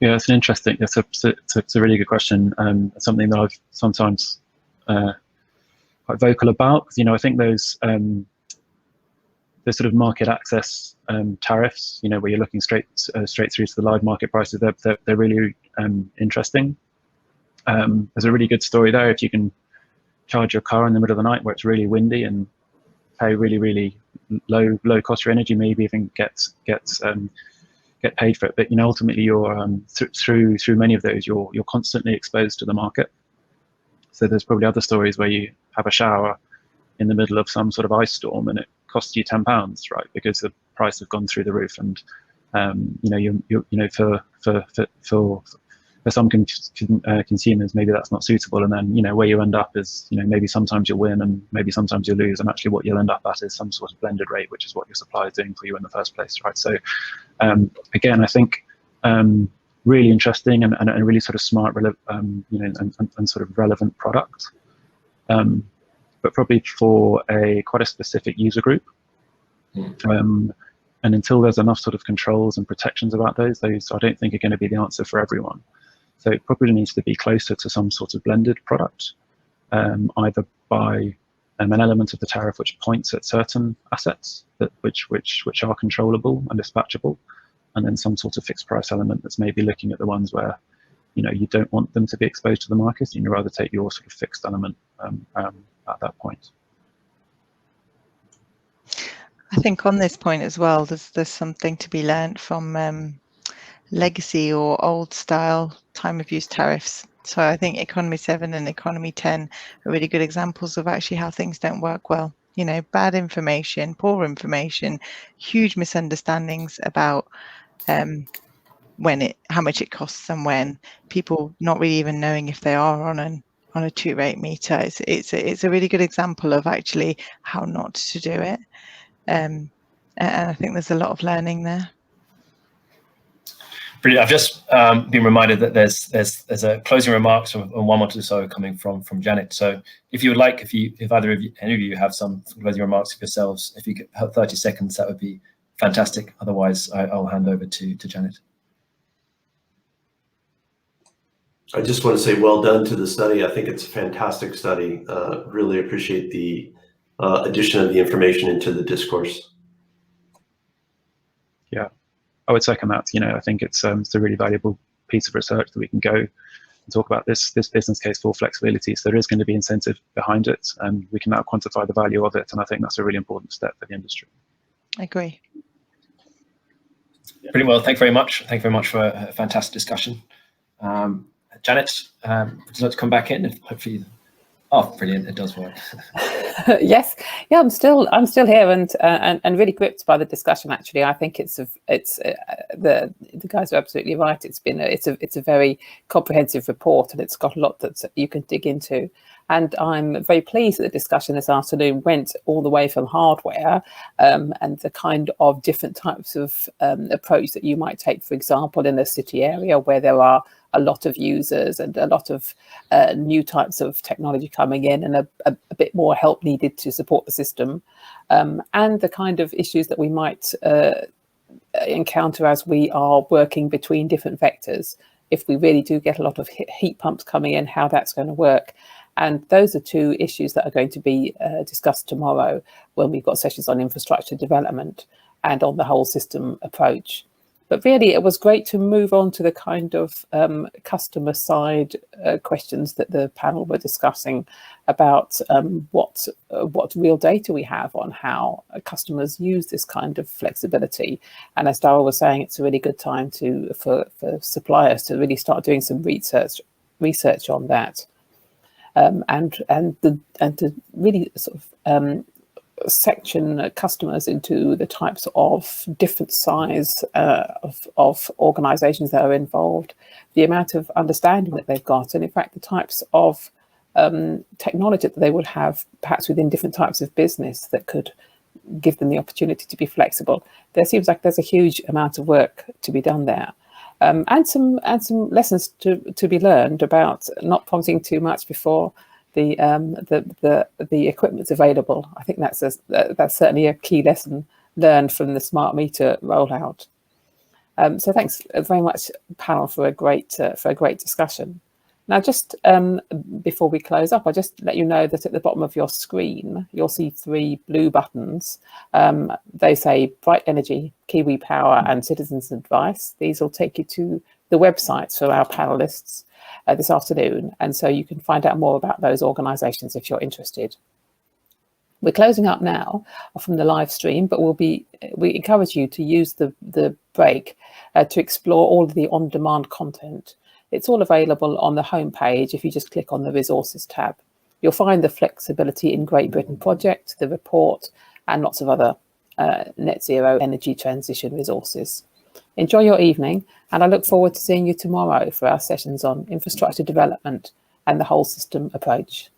C: Yeah, it's a really good question. Something that I've sometimes quite vocal about, because I think those sort of market access tariffs, where you're looking straight through to the live market prices, they're really interesting. There's a really good story there. If you can charge your car in the middle of the night where it's really windy and pay really low cost for energy, maybe even get paid for it. But ultimately, you're through many of those, you're constantly exposed to the market. So there's probably other stories where you have a shower in the middle of some sort of ice storm and it costs you £10, right? Because the price has gone through the roof, and for some consumers, maybe that's not suitable. And then where you end up is maybe sometimes you'll win and maybe sometimes you'll lose, and actually what you'll end up at is some sort of blended rate, which is what your supplier is doing for you in the first place, right? So again, I think really interesting and really sort of smart, and sort of relevant product, but probably for quite a specific user group. And until there's enough sort of controls and protections about those I don't think are going to be the answer for everyone. So it probably needs to be closer to some sort of blended product, either by an element of the tariff which points at certain assets which are controllable and dispatchable, and then some sort of fixed price element that's maybe looking at the ones where you don't want them to be exposed to the market, and you'd rather take your sort of fixed element at that point.
E: I think on this point as well, there's something to be learned from legacy or old style time of use tariffs. So I think Economy 7 and Economy 10 are really good examples of actually how things don't work well. Bad information, poor information, huge misunderstandings about how much it costs, and when people not really even knowing if they are on a 2-rate meter. It's a really good example of actually how not to do it. And I think there's a lot of learning there.
B: Brilliant. I've just been reminded that there's a closing remarks on one or so coming from Janet. So if you would like, if either of you, any of you have some closing remarks of yourselves, if you could have 30 seconds, that would be fantastic. Otherwise, I'll hand over to Janet.
D: I just want to say well done to the study. I think it's a fantastic study. Really appreciate the addition of the information into the discourse. Yeah,
C: I would second that. I think it's a really valuable piece of research that we can go and talk about this business case for flexibility. So there is going to be incentive behind it, and we can now quantify the value of it. And I think that's a really important step for the industry.
E: I agree.
B: Pretty well. Thank you very much. Thank you very much for a fantastic discussion. Janet, would you like to come back in? Hopefully, oh, brilliant! It does work.
A: Yes, yeah, I'm still here and really gripped by the discussion. Actually, I think the guys are absolutely right. It's a very comprehensive report, and it's got a lot that you can dig into. And I'm very pleased that the discussion this afternoon went all the way from hardware and the kind of different types of approach that you might take, for example, in a city area where there are a lot of users and a lot of new types of technology coming in, and a bit more help needed to support the system, and the kind of issues that we might encounter as we are working between different vectors. If we really do get a lot of heat pumps coming in, how that's going to work. And those are two issues that are going to be discussed tomorrow when we've got sessions on infrastructure development and on the whole system approach. But really, it was great to move on to the kind of customer side questions that the panel were discussing about what real data we have on how customers use this kind of flexibility. And as Dara was saying, it's a really good time for suppliers to really start doing some research on that. And to really sort of section customers into the types of different size of organizations that are involved, the amount of understanding that they've got, and in fact the types of technology that they would have perhaps within different types of business that could give them the opportunity to be flexible. There seems like there's a huge amount of work to be done there, and some lessons to be learned about not promising too much before the equipment's available. I think that's certainly a key lesson learned from the smart meter rollout. So thanks very much, panel, for a great discussion. Now, just before we close up, I'll just let you know that at the bottom of your screen, you'll see 3 blue buttons. They say Bright Energy, Kiwi Power, and Citizens Advice. These will take you to the websites for our panelists this afternoon, and so you can find out more about those organisations if you're interested. We're closing up now from the live stream, but we encourage you to use the break to explore all of the on-demand content. It's all available on the homepage if you just click on the resources tab. You'll find the Flexibility in Great Britain project, the report, and lots of other net zero energy transition resources. Enjoy your evening, and I look forward to seeing you tomorrow for our sessions on infrastructure development and the whole system approach.